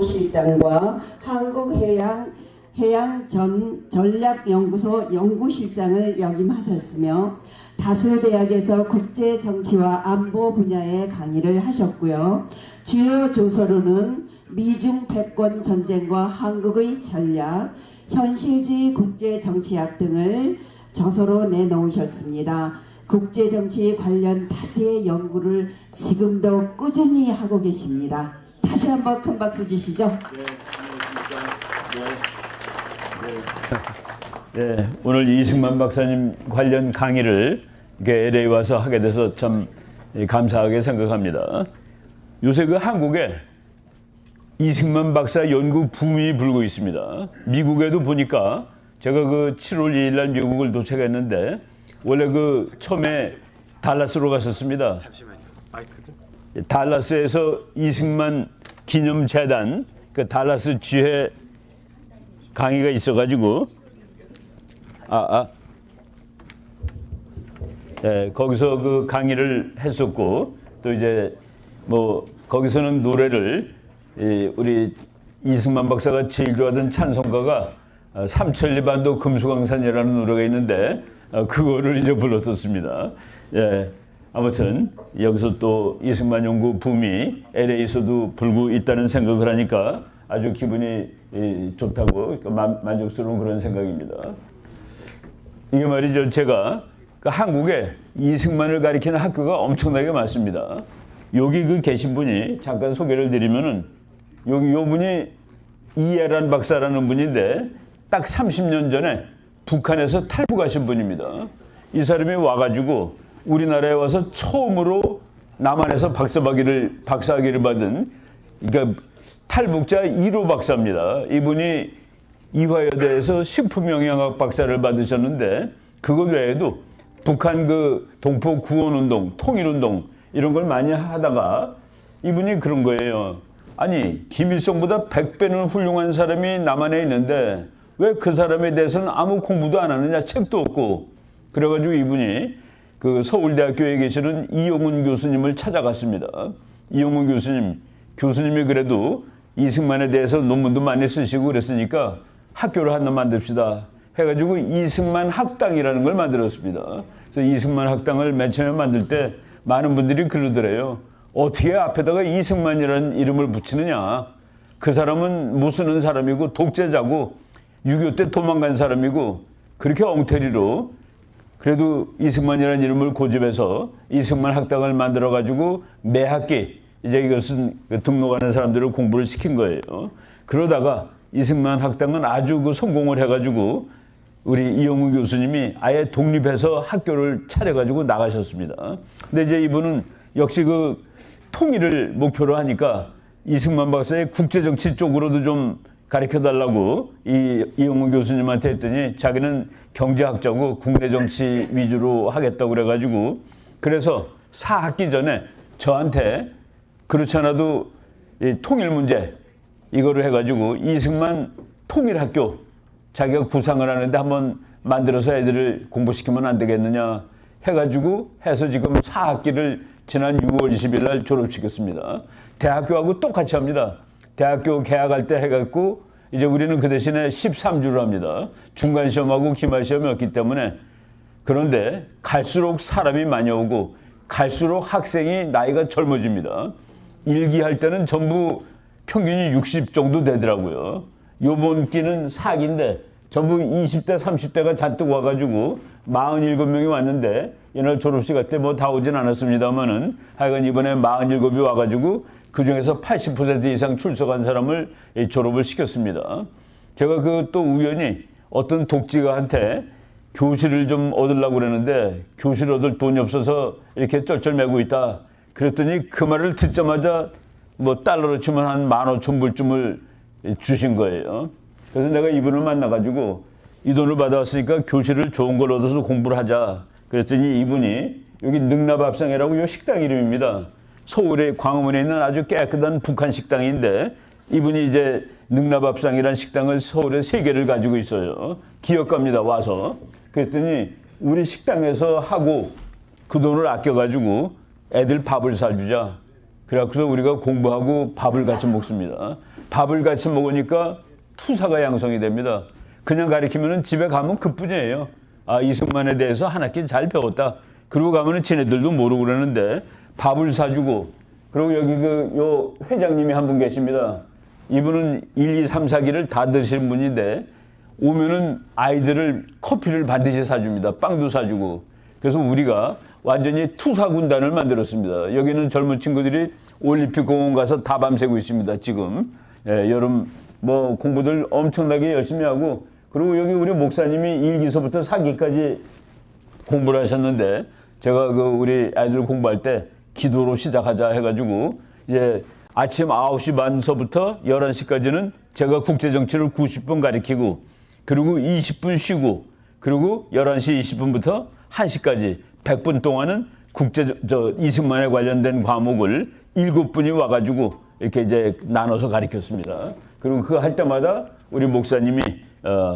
연구실장과 한국해양전략연구소 연구실장을 역임하셨으며 다수 대학에서 국제정치와 안보 분야의 강의를 하셨고요. 주요 조서로는 미중 패권 전쟁과 한국의 전략, 현실주의 국제정치학 등을 저서로 내놓으셨습니다. 국제정치 관련 다수의 연구를 지금도 꾸준히 하고 계십니다. 다시 한번 큰 박수 주시죠. 네, 오늘 이승만 박사님 관련 강의를 LA 와서 하게 돼서 참 감사하게 생각합니다. 요새 그 한국에 이승만 박사 연구 붐이 불고 있습니다. 미국에도 보니까 제가 그 7월 2일 날 미국을 도착했는데 원래 그 처음에 달라스로 갔었습니다. 잠시만요. 마이크를. 달라스에서 이승만 기념재단 그 달라스 지회 강의가 있어가지고 거기서 그 강의를 했었고 또 이제 뭐 거기서는 노래를 우리 이승만 박사가 제일 좋아하던 찬송가가 삼천리반도 금수강산이라는 노래가 있는데 그거를 이제 불렀었습니다. 예, 아무튼 여기서 또 이승만 연구 붐이 LA에서도 불고 있다는 생각을 하니까 아주 기분이 좋다고 만족스러운 그런 생각입니다. 이게 말이죠. 제가 그 한국에 이승만을 가리키는 학교가 엄청나게 많습니다. 여기 그 계신 분이 잠깐 소개를 드리면은 여기 요 분이 이해란 박사라는 분인데 딱 30년 전에 북한에서 탈북하신 분입니다. 이 사람이 와가지고 우리나라에 와서 처음으로 남한에서 박사학위를 받은 그러니까 탈북자 1호 박사입니다. 이분이 이화여대에서 식품영양학 박사를 받으셨는데 그것 외에도 북한 그 동포 구원운동, 통일운동 이런 걸 많이 하다가 이분이 그런 거예요. 아니 김일성보다 100배는 훌륭한 사람이 남한에 있는데 왜 그 사람에 대해서는 아무 공부도 안 하느냐, 책도 없고. 그래가지고 이분이 그 서울대학교에 계시는 이용훈 교수님을 찾아갔습니다. 이용훈 교수님이 그래도 이승만에 대해서 논문도 많이 쓰시고 그랬으니까 학교를 하나 만듭시다 해가지고 이승만 학당이라는 걸 만들었습니다. 그래서 이승만 학당을 맨 처음에 만들 때 많은 분들이 그러더래요. 어떻게 앞에다가 이승만이라는 이름을 붙이느냐. 그 사람은 못 쓰는 사람이고 독재자고 6.25 때 도망간 사람이고 그렇게 엉터리로 그래도 이승만이라는 이름을 고집해서 이승만 학당을 만들어가지고 매 학기 이제 이것은 등록하는 사람들을 공부를 시킨 거예요. 그러다가 이승만 학당은 아주 그 성공을 해가지고 우리 이용우 교수님이 아예 독립해서 학교를 차려가지고 나가셨습니다. 근데 이제 이분은 역시 그 통일을 목표로 하니까 이승만 박사의 국제정치 쪽으로도 좀 가르쳐달라고 이용우 교수님한테 했더니 자기는 경제학자고 국내 정치 위주로 하겠다고 그래가지고 그래서 4학기 전에 저한테 그렇지 않아도 이 통일 문제 이거를 해가지고 이승만 통일학교 자기가 구상을 하는데 한번 만들어서 애들을 공부시키면 안 되겠느냐 해가지고 해서 지금 4학기를 지난 6월 20일 날 졸업시켰습니다. 대학교하고 똑같이 합니다. 대학교 개학할 때 해갖고 이제 우리는 그 대신에 13주를 합니다. 중간시험하고 기말시험이 없기 때문에. 그런데 갈수록 사람이 많이 오고 갈수록 학생이 나이가 젊어집니다. 일기할 때는 전부 평균이 60 정도 되더라고요. 요번 기는 4기인데 전부 20대 30대가 잔뜩 와가지고 47명이 왔는데 옛날 졸업식 할 때 뭐 다 오진 않았습니다만은 하여간 이번에 47이 와가지고 그 중에서 80% 이상 출석한 사람을 졸업을 시켰습니다. 제가 그 또 우연히 어떤 독지가한테 교실을 좀 얻으려고 그러는데 교실 얻을 돈이 없어서 이렇게 쩔쩔매고 있다. 그랬더니 그 말을 듣자마자 뭐 달러로 치면 한 15,000불쯤을 주신 거예요. 그래서 내가 이분을 만나가지고 이 돈을 받아왔으니까 교실을 좋은 걸 얻어서 공부를 하자. 그랬더니 이분이 여기 능라밥상이라고 이 식당 이름입니다. 서울의 광화문에 있는 아주 깨끗한 북한 식당인데 이분이 이제 능라밥상이라는 식당을 서울에 3개를 가지고 있어요. 기업가입니다. 와서. 그랬더니 우리 식당에서 하고 그 돈을 아껴가지고 애들 밥을 사주자. 그래서 우리가 공부하고 밥을 같이 먹습니다. 밥을 같이 먹으니까 투사가 양성이 됩니다. 그냥 가르치면은 집에 가면 그뿐이에요. 아, 이승만에 대해서 한 학기 잘 배웠다. 그러고 가면은 지네들도 모르고 그러는데 밥을 사주고, 그리고 여기 요 회장님이 한 분 계십니다. 이분은 1, 2, 3, 4기를 다 드시는 분인데 오면은 아이들을 커피를 반드시 사줍니다. 빵도 사주고. 그래서 우리가 완전히 투사 군단을 만들었습니다. 여기는 젊은 친구들이 올림픽 공원 가서 다 밤새고 있습니다. 지금 여름 뭐 공부들 엄청나게 열심히 하고, 그리고 여기 우리 목사님이 1기서부터 4기까지 공부를 하셨는데, 제가 우리 아이들 공부할 때 기도로 시작하자 해가지고 이제 아침 9시 반서부터 11시까지는 제가 국제정치를 90분 가르치고, 그리고 20분 쉬고, 그리고 11시 20분부터 1시까지 100분 동안은 이승만에 관련된 과목을 7분이 와가지고 이렇게 이제 나눠서 가르쳤습니다. 그리고 그거 할 때마다 우리 목사님이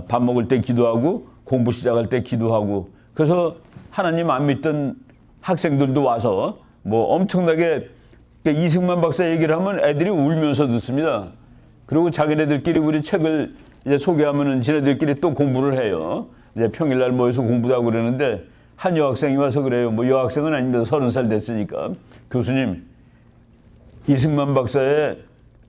밥 먹을 때 기도하고 공부 시작할 때 기도하고, 그래서 하나님 안 믿던 학생들도 와서 뭐 엄청나게 이승만 박사 얘기를 하면 애들이 울면서 듣습니다. 그리고 자기네들끼리 우리 책을 이제 소개하면은 지네들끼리 또 공부를 해요. 이제 평일날 모여서 공부도 하고 그러는데, 한 여학생이 와서 그래요. 뭐 여학생은 아닙니다. 30살 됐으니까. 교수님, 이승만 박사의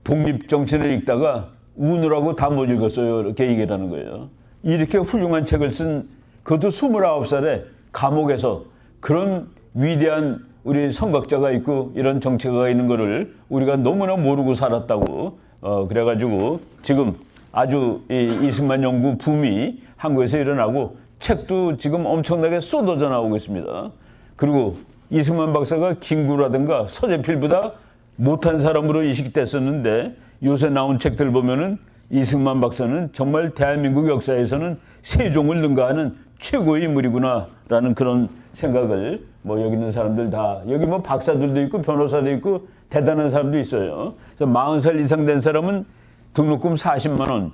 독립정신을 읽다가 우느라고 다 못 읽었어요. 이렇게 얘기를 하는 거예요. 이렇게 훌륭한 책을 쓴, 그것도 29살에 감옥에서 그런 위대한 우리 선각자가 있고 이런 정치가가 있는 거를 우리가 너무나 모르고 살았다고. 그래가지고 지금 아주 이승만 연구 붐이 한국에서 일어나고 책도 지금 엄청나게 쏟아져 나오고 있습니다. 그리고 이승만 박사가 김구라든가 서재필보다 못한 사람으로 인식됐었는데, 요새 나온 책들 보면은 이승만 박사는 정말 대한민국 역사에서는 세종을 능가하는 최고의 인물이구나라는 그런 생각을 뭐 여기 있는 사람들 다, 여기 뭐 박사들도 있고 변호사도 있고 대단한 사람도 있어요. 그래서 40살 이상 된 사람은 등록금 40만 원,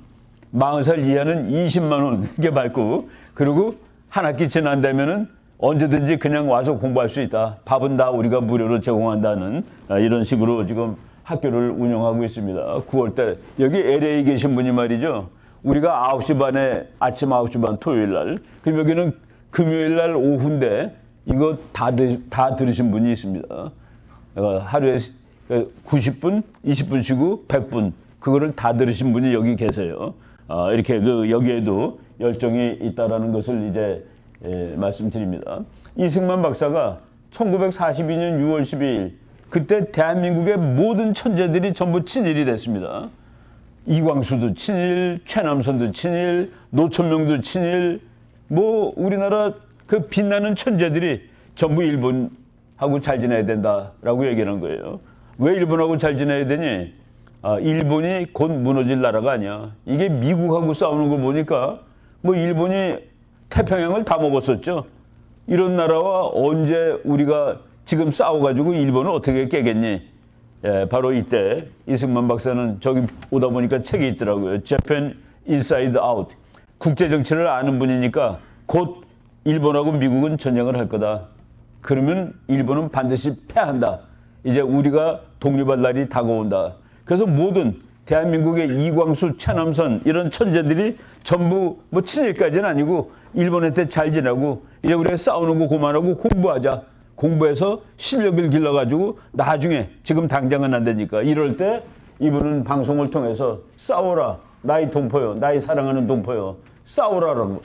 40살 이하는 20만 원 이게 받고, 그리고 한 학기 지난다면은 언제든지 그냥 와서 공부할 수 있다. 밥은 다 우리가 무료로 제공한다는 이런 식으로 지금 학교를 운영하고 있습니다. 9월 달 여기 LA에 계신 분이 말이죠. 우리가 9시 반에 아침 9시 반 토요일 날, 그럼 여기는 금요일 날 오후인데 이거 다 들으신 분이 있습니다. 하루에 90분, 20분 쉬고 100분 그거를 다 들으신 분이 여기 계세요. 이렇게 여기에도 열정이 있다라는 것을 이제 말씀드립니다. 이승만 박사가 1942년 6월 12일 그때 대한민국의 모든 천재들이 전부 친일이 됐습니다. 이광수도 친일, 최남선도 친일, 노천명도 친일, 뭐 우리나라 그 빛나는 천재들이 전부 일본하고 잘 지내야 된다라고 얘기하는 거예요. 왜 일본하고 잘 지내야 되니? 일본이 곧 무너질 나라가 아니야. 이게 미국하고 싸우는 거 보니까 뭐 일본이 태평양을 다 먹었었죠. 이런 나라와 언제 우리가 지금 싸워가지고 일본을 어떻게 깨겠니? 바로 이때 이승만 박사는 저기 오다 보니까 책이 있더라고요. Japan Inside Out. 국제정치를 아는 분이니까 곧 일본하고 미국은 전쟁을 할 거다. 그러면 일본은 반드시 패한다. 이제 우리가 독립할 날이 다가온다. 그래서 모든 대한민국의 이광수, 최남선 이런 천재들이 전부 뭐 친일까지는 아니고 일본한테 잘 지내고 이제 우리가 싸우는 거 그만하고 공부하자. 공부해서 실력을 길러가지고 나중에 지금 당장은 안 되니까 이럴 때 이분은 방송을 통해서 싸워라. 나의 동포요. 나의 사랑하는 동포요. 싸우라라고.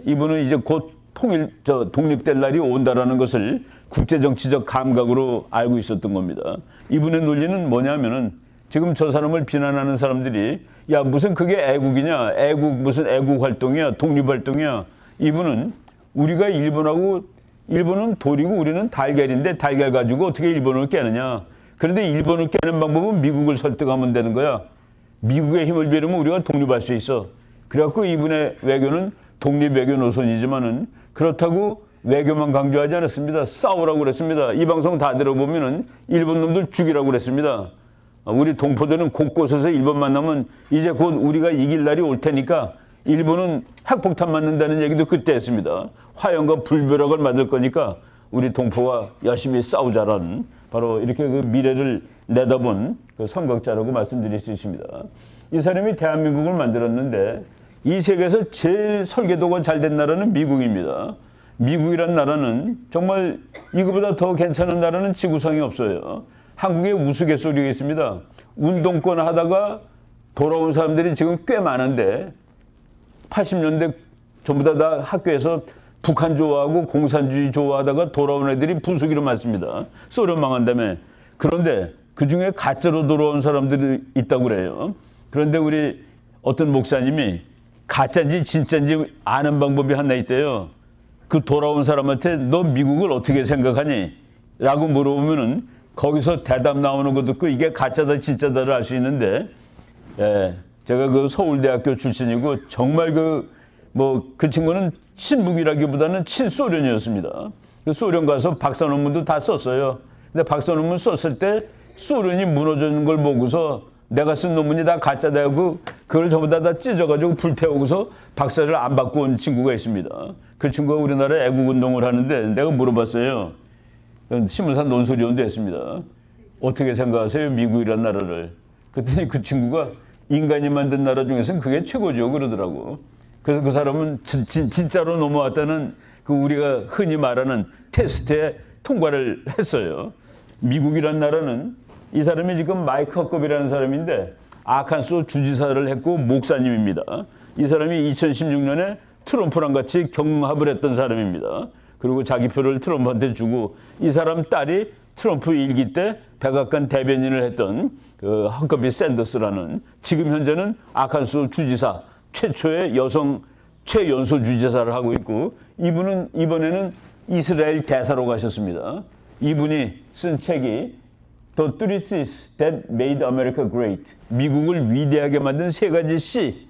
이분은 이제 곧 독립될 날이 온다라는 것을 국제정치적 감각으로 알고 있었던 겁니다. 이분의 논리는 뭐냐면은 지금 저 사람을 비난하는 사람들이 야 무슨 그게 애국이냐, 무슨 애국 활동이야, 독립 활동이야. 이분은 우리가 일본은 돌이고 우리는 달걀인데 달걀 가지고 어떻게 일본을 깨느냐. 그런데 일본을 깨는 방법은 미국을 설득하면 되는 거야. 미국의 힘을 빌으면 우리가 독립할 수 있어. 그래갖고 이분의 외교는 독립 외교 노선이지만은 그렇다고 외교만 강조하지 않았습니다. 싸우라고 그랬습니다. 이 방송 다 들어보면은 일본 놈들 죽이라고 그랬습니다. 우리 동포들은 곳곳에서 일본 만나면 이제 곧 우리가 이길 날이 올 테니까 일본은 핵폭탄 맞는다는 얘기도 그때 했습니다. 화염과 불벼락을 맞을 거니까 우리 동포와 열심히 싸우자라는 바로 이렇게 그 미래를 내다본 그 선각자라고 말씀드릴 수 있습니다. 이 사람이 대한민국을 만들었는데 이 세계에서 제일 설계도가 잘 된 나라는 미국입니다. 미국이란 나라는 정말 이거보다 더 괜찮은 나라는 지구상에 없어요. 한국에 우스갯소리가 있습니다. 운동권 하다가 돌아온 사람들이 지금 꽤 많은데 80년대 전부 다 학교에서 북한 좋아하고 공산주의 좋아하다가 돌아온 애들이 부수기로 많습니다. 소련 망한 다음에. 그런데 그중에 가짜로 돌아온 사람들이 있다고 그래요. 그런데 우리 어떤 목사님이 가짜인지 진짜인지 아는 방법이 하나 있대요. 그 돌아온 사람한테 너 미국을 어떻게 생각하니? 라고 물어보면은 거기서 대답 나오는 거 듣고 이게 가짜다 진짜다를 알 수 있는데, 제가 그 서울대학교 출신이고 정말 그 친구는 친북이라기보다는 친소련이었습니다. 그 소련 가서 박사 논문도 다 썼어요. 근데 박사 논문 썼을 때 소련이 무너지는 걸 보고서 내가 쓴 논문이 다 가짜다 하고 그걸 전부 다 찢어가지고 불태우고서 박사를 안 받고 온 친구가 있습니다. 그 친구가 우리나라에 애국운동을 하는데 내가 물어봤어요. 신문사 논술위원도 했습니다. 어떻게 생각하세요? 미국이란 나라를. 그랬더니 그 친구가 인간이 만든 나라 중에서는 그게 최고죠 그러더라고. 그래서 그 사람은 진짜로 넘어왔다는 그 우리가 흔히 말하는 테스트에 통과를 했어요. 미국이란 나라는 이 사람이 지금 마이크 허컵이라는 사람인데 아칸소 주지사를 했고 목사님입니다. 이 사람이 2016년에 트럼프랑 같이 경합을 했던 사람입니다. 그리고 자기 표를 트럼프한테 주고 이 사람 딸이 트럼프 일기 때 백악관 대변인을 했던 그 허커비 샌더스라는 지금 현재는 아칸소 주지사 최초의 여성 최연소 주지사를 하고 있고 이분은 이번에는 이스라엘 대사로 가셨습니다. 이분이 쓴 책이 The Three C's That Made America Great. 미국을 위대하게 만든 세 가지 C.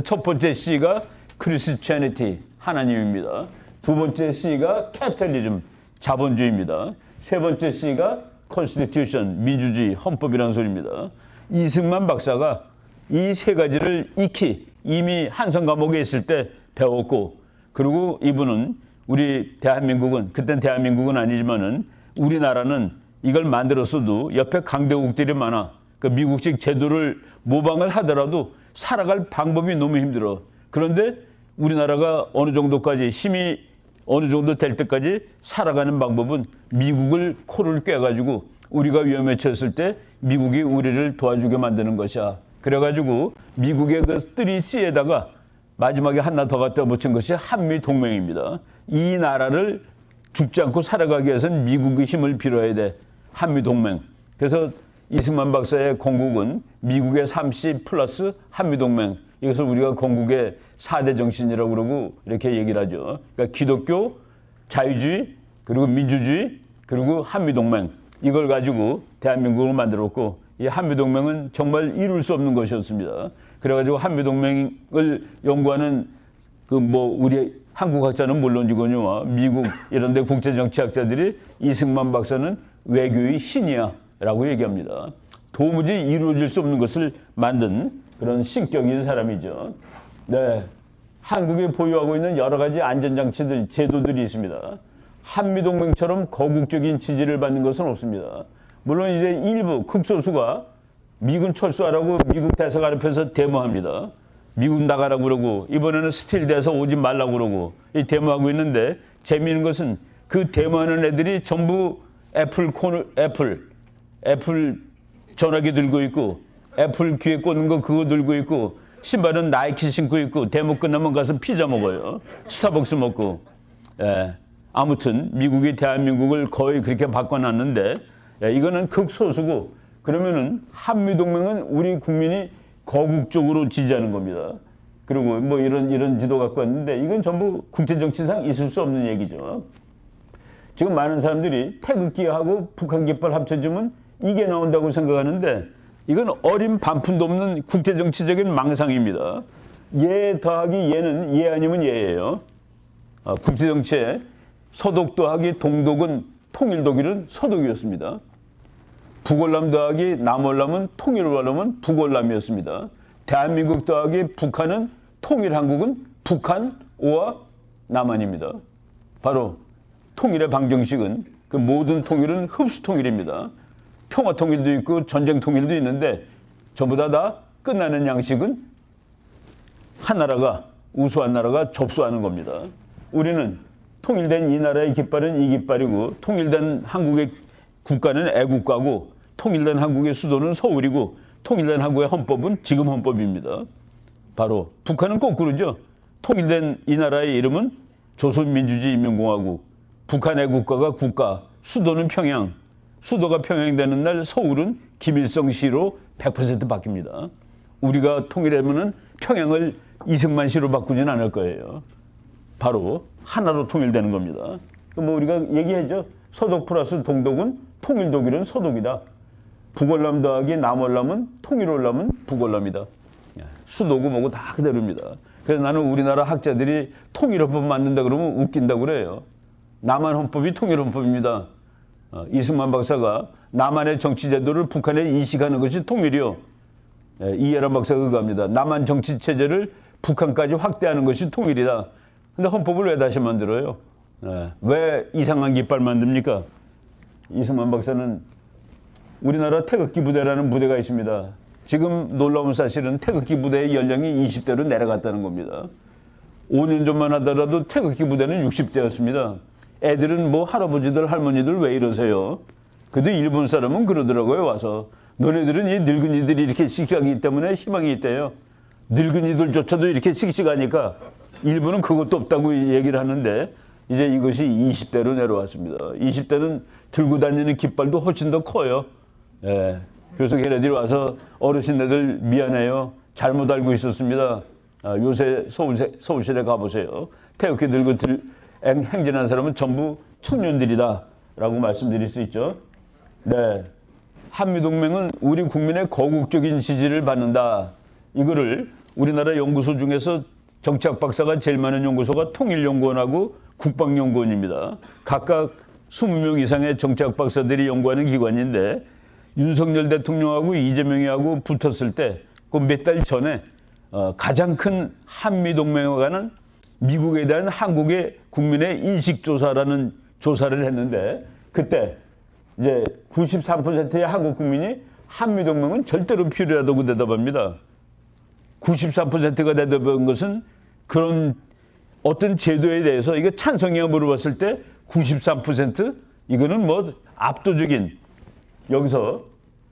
첫 번째 C가 Christianity, 하나님입니다. 두 번째 C가 Capitalism, 자본주의입니다. 세 번째 C가 Constitution, 민주주의, 헌법이라는 소리입니다. 이승만 박사가 이 세 가지를 익히 이미 한성 감옥에 있을 때 배웠고 그리고 이분은 우리 대한민국은 그땐 대한민국은 아니지만은 우리나라는 이걸 만들었어도 옆에 강대국들이 많아. 그 미국식 제도를 모방을 하더라도 살아갈 방법이 너무 힘들어. 그런데 우리나라가 어느 정도까지 힘이 어느 정도 될 때까지 살아가는 방법은 미국을 코를 꿰가지고 우리가 위험에 처했을 때 미국이 우리를 도와주게 만드는 것이야. 그래가지고 미국의 그 3C에다가 마지막에 하나 더 갖다 붙인 것이 한미동맹입니다. 이 나라를 죽지 않고 살아가기 위해서는 미국의 힘을 빌어야 돼. 한미동맹. 그래서 이승만 박사의 건국은 미국의 3C 플러스 한미동맹. 이것을 우리가 건국의 4대 정신이라고 그러고 이렇게 얘기를 하죠. 그러니까 기독교, 자유주의, 그리고 민주주의, 그리고 한미동맹. 이걸 가지고 대한민국을 만들었고 이 한미동맹은 정말 이룰 수 없는 것이었습니다. 그래가지고 한미동맹을 연구하는 우리 한국학자는 물론이거니와 미국 이런 데 국제정치학자들이 이승만 박사는 외교의 신이야 라고 얘기합니다. 도무지 이루어질 수 없는 것을 만든 그런 신격인 사람이죠. 네, 한국이 보유하고 있는 여러 가지 안전장치들, 제도들이 있습니다. 한미동맹처럼 거국적인 지지를 받는 것은 없습니다. 물론 이제 일부 극소수가 미군 철수하라고 미국 대사관 앞에서 데모합니다. 미국 나가라고 그러고 이번에는 스틸 대사 오지 말라고 그러고 이 데모하고 있는데 재미있는 것은 그 데모하는 애들이 전부 애플 전화기 들고 있고 애플 귀에 꽂는 거 그거 들고 있고 신발은 나이키 신고 있고 데모 끝나면 가서 피자 먹어요. 스타벅스 먹고. 아무튼 미국이 대한민국을 거의 그렇게 바꿔놨는데 이거는 극소수고 그러면은 한미동맹은 우리 국민이 거국적으로 지지하는 겁니다. 그리고 뭐 이런 지도 갖고 왔는데 이건 전부 국제정치상 있을 수 없는 얘기죠. 지금 많은 사람들이 태극기하고 북한 깃발 합쳐주면 이게 나온다고 생각하는데 이건 어린 반푼도 없는 국제정치적인 망상입니다. 예 더하기 예는 예 아니면 예예요. 국제정치에 서독 더하기 동독은 통일독일은 서독이었습니다. 북월남 더하기 남월남은 통일월남은 북월남이었습니다. 대한민국 더하기 북한은 통일한국은 북한, 오와 남한입니다. 바로 통일의 방정식은 그 모든 통일은 흡수 통일입니다. 평화 통일도 있고 전쟁 통일도 있는데 전부 다 끝나는 양식은 한 나라가 우수한 나라가 접수하는 겁니다. 우리는 통일된 이 나라의 깃발은 이 깃발이고 통일된 한국의 국가는 애국가고 통일된 한국의 수도는 서울이고 통일된 한국의 헌법은 지금 헌법입니다. 바로 북한은 거꾸로죠. 통일된 이 나라의 이름은 조선민주주의인민공화국, 북한 애국가가 국가, 수도는 평양, 수도가 평양되는 날 서울은 김일성시로 100% 바뀝니다. 우리가 통일하면은 평양을 이승만시로 바꾸진 않을 거예요. 바로 하나로 통일되는 겁니다. 뭐 우리가 얘기했죠. 서독 플러스 동독은 통일 독일은 서독이다. 북월남 더하기 남월남은 통일월남은 북월남이다. 수도고 뭐고 다 그대로입니다. 그래서 나는 우리나라 학자들이 통일헌법 만든다 그러면 웃긴다고 그래요. 남한 헌법이 통일헌법입니다. 이승만 박사가 남한의 정치제도를 북한에 이식하는 것이 통일이요. 이해란 박사가 그겁니다. 남한 정치체제를 북한까지 확대하는 것이 통일이다. 근데 헌법을 왜 다시 만들어요? 왜 이상한 깃발 만듭니까? 이승만 박사는 우리나라 태극기 부대라는 부대가 있습니다. 지금 놀라운 사실은 태극기 부대의 연령이 20대로 내려갔다는 겁니다. 5년 전만 하더라도 태극기 부대는 60대였습니다. 애들은 뭐 할아버지들 할머니들 왜 이러세요? 근데 일본 사람은 그러더라고요. 와서 너네들은 이 늙은이들이 이렇게 씩씩하기 때문에 희망이 있대요. 늙은이들조차도 이렇게 씩씩하니까 일본은 그것도 없다고 얘기를 하는데 이제 이것이 20대로 내려왔습니다. 20대는 들고 다니는 깃발도 훨씬 더 커요. 그래서 걔네들이 와서 어르신네들 미안해요. 잘못 알고 있었습니다. 요새 서울시내 가보세요. 태극기 들고 행진한 사람은 전부 청년들이다 라고 말씀드릴 수 있죠. 네, 한미동맹은 우리 국민의 거국적인 지지를 받는다. 이거를 우리나라 연구소 중에서 정치학 박사가 제일 많은 연구소가 통일연구원하고 국방연구원입니다. 각각 20명 이상의 정치학 박사들이 연구하는 기관인데 윤석열 대통령하고 이재명이하고 붙었을 때 그 몇 달 전에 가장 큰 한미동맹에 관한 미국에 대한 한국의 국민의 인식조사라는 조사를 했는데 그때 이제 93%의 한국 국민이 한미동맹은 절대로 필요하다고 대답합니다. 93%가 대답한 것은 그런 어떤 제도에 대해서 이거 찬성이야 물어봤을 때 93% 이거는 뭐 압도적인 여기서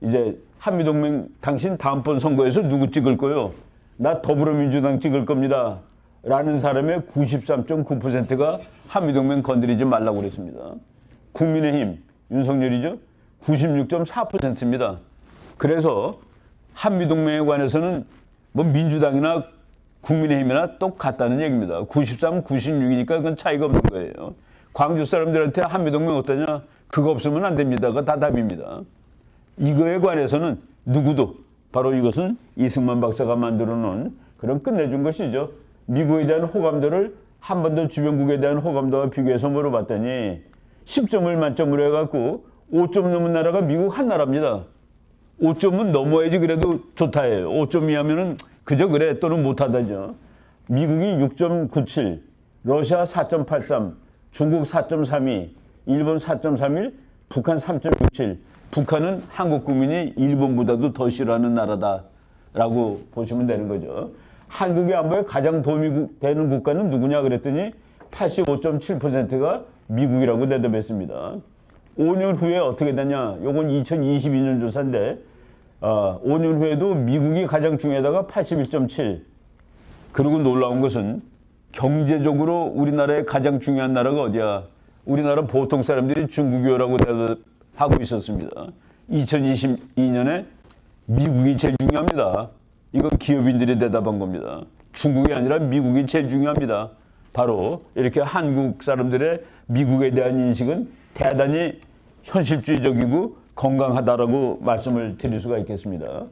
이제 한미동맹 당신 다음번 선거에서 누구 찍을 거요? 나 더불어민주당 찍을 겁니다. 라는 사람의 93.9%가 한미동맹 건드리지 말라고 그랬습니다. 국민의힘 윤석열이죠. 96.4%입니다. 그래서 한미동맹에 관해서는 뭐 민주당이나 국민의힘이나 똑같다는 얘기입니다. 93, 96이니까 그건 차이가 없는 거예요. 광주 사람들한테 한미동맹 어떠냐? 그거 없으면 안 됩니다. 그거 다 답입니다. 이거에 관해서는 누구도 바로 이것은 이승만 박사가 만들어 놓은 그런 끝내준 것이죠. 미국에 대한 호감도를 한 번 더 주변국에 대한 호감도와 비교해서 물어봤더니 10점을 만점으로 해갖고 5점 넘은 나라가 미국 한 나라입니다. 5점은 넘어야지 그래도 좋다예요. 5점 이하면은 그저 그래 또는 못하다죠. 미국이 6.97, 러시아 4.83, 중국 4.32, 일본 4.31, 북한 3.67. 북한은 한국 국민이 일본보다도 더 싫어하는 나라다라고 보시면 되는 거죠. 한국의 안보에 가장 도움이 되는 국가는 누구냐 그랬더니 85.7%가 미국이라고 대답했습니다. 5년 후에 어떻게 되냐? 요건 2022년 조사인데 5년 후에도 미국이 가장 중요하다가 81.7. 그리고 놀라운 것은 경제적으로 우리나라의 가장 중요한 나라가 어디야? 우리나라 보통 사람들이 중국이라고 대답하고 있었습니다. 2022년에 미국이 제일 중요합니다. 이건 기업인들이 대답한 겁니다. 중국이 아니라 미국이 제일 중요합니다. 바로 이렇게 한국 사람들의 미국에 대한 인식은 대단히 현실주의적이고 건강하다라고 말씀을 드릴 수가 있겠습니다.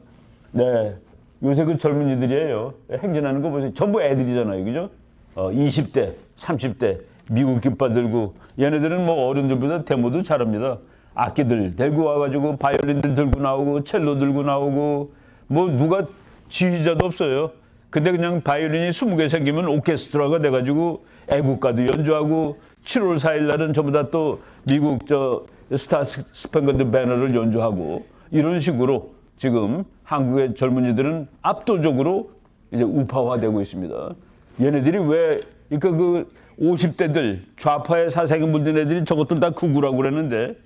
네, 요새 그 젊은이들이에요. 행진하는 거 보세요. 전부 애들이잖아요, 그죠? 20대, 30대 미국 깃발 들고 얘네들은 뭐 어른들보다 데모도 잘합니다. 악기들 들고 와가지고 바이올린들 들고 나오고 첼로 들고 나오고 뭐 누가 지휘자도 없어요. 근데 그냥 바이올린이 20개 생기면 오케스트라가 돼가지고 애국가도 연주하고 7월 4일 날은 전부 다 또 미국 저 스타 스팽글드 배너를 연주하고 이런 식으로 지금 한국의 젊은이들은 압도적으로 이제 우파화되고 있습니다. 얘네들이 왜 그러니까 그 50대들 좌파의 사상에 물든 애들이 저것들 다 극우라고 그랬는데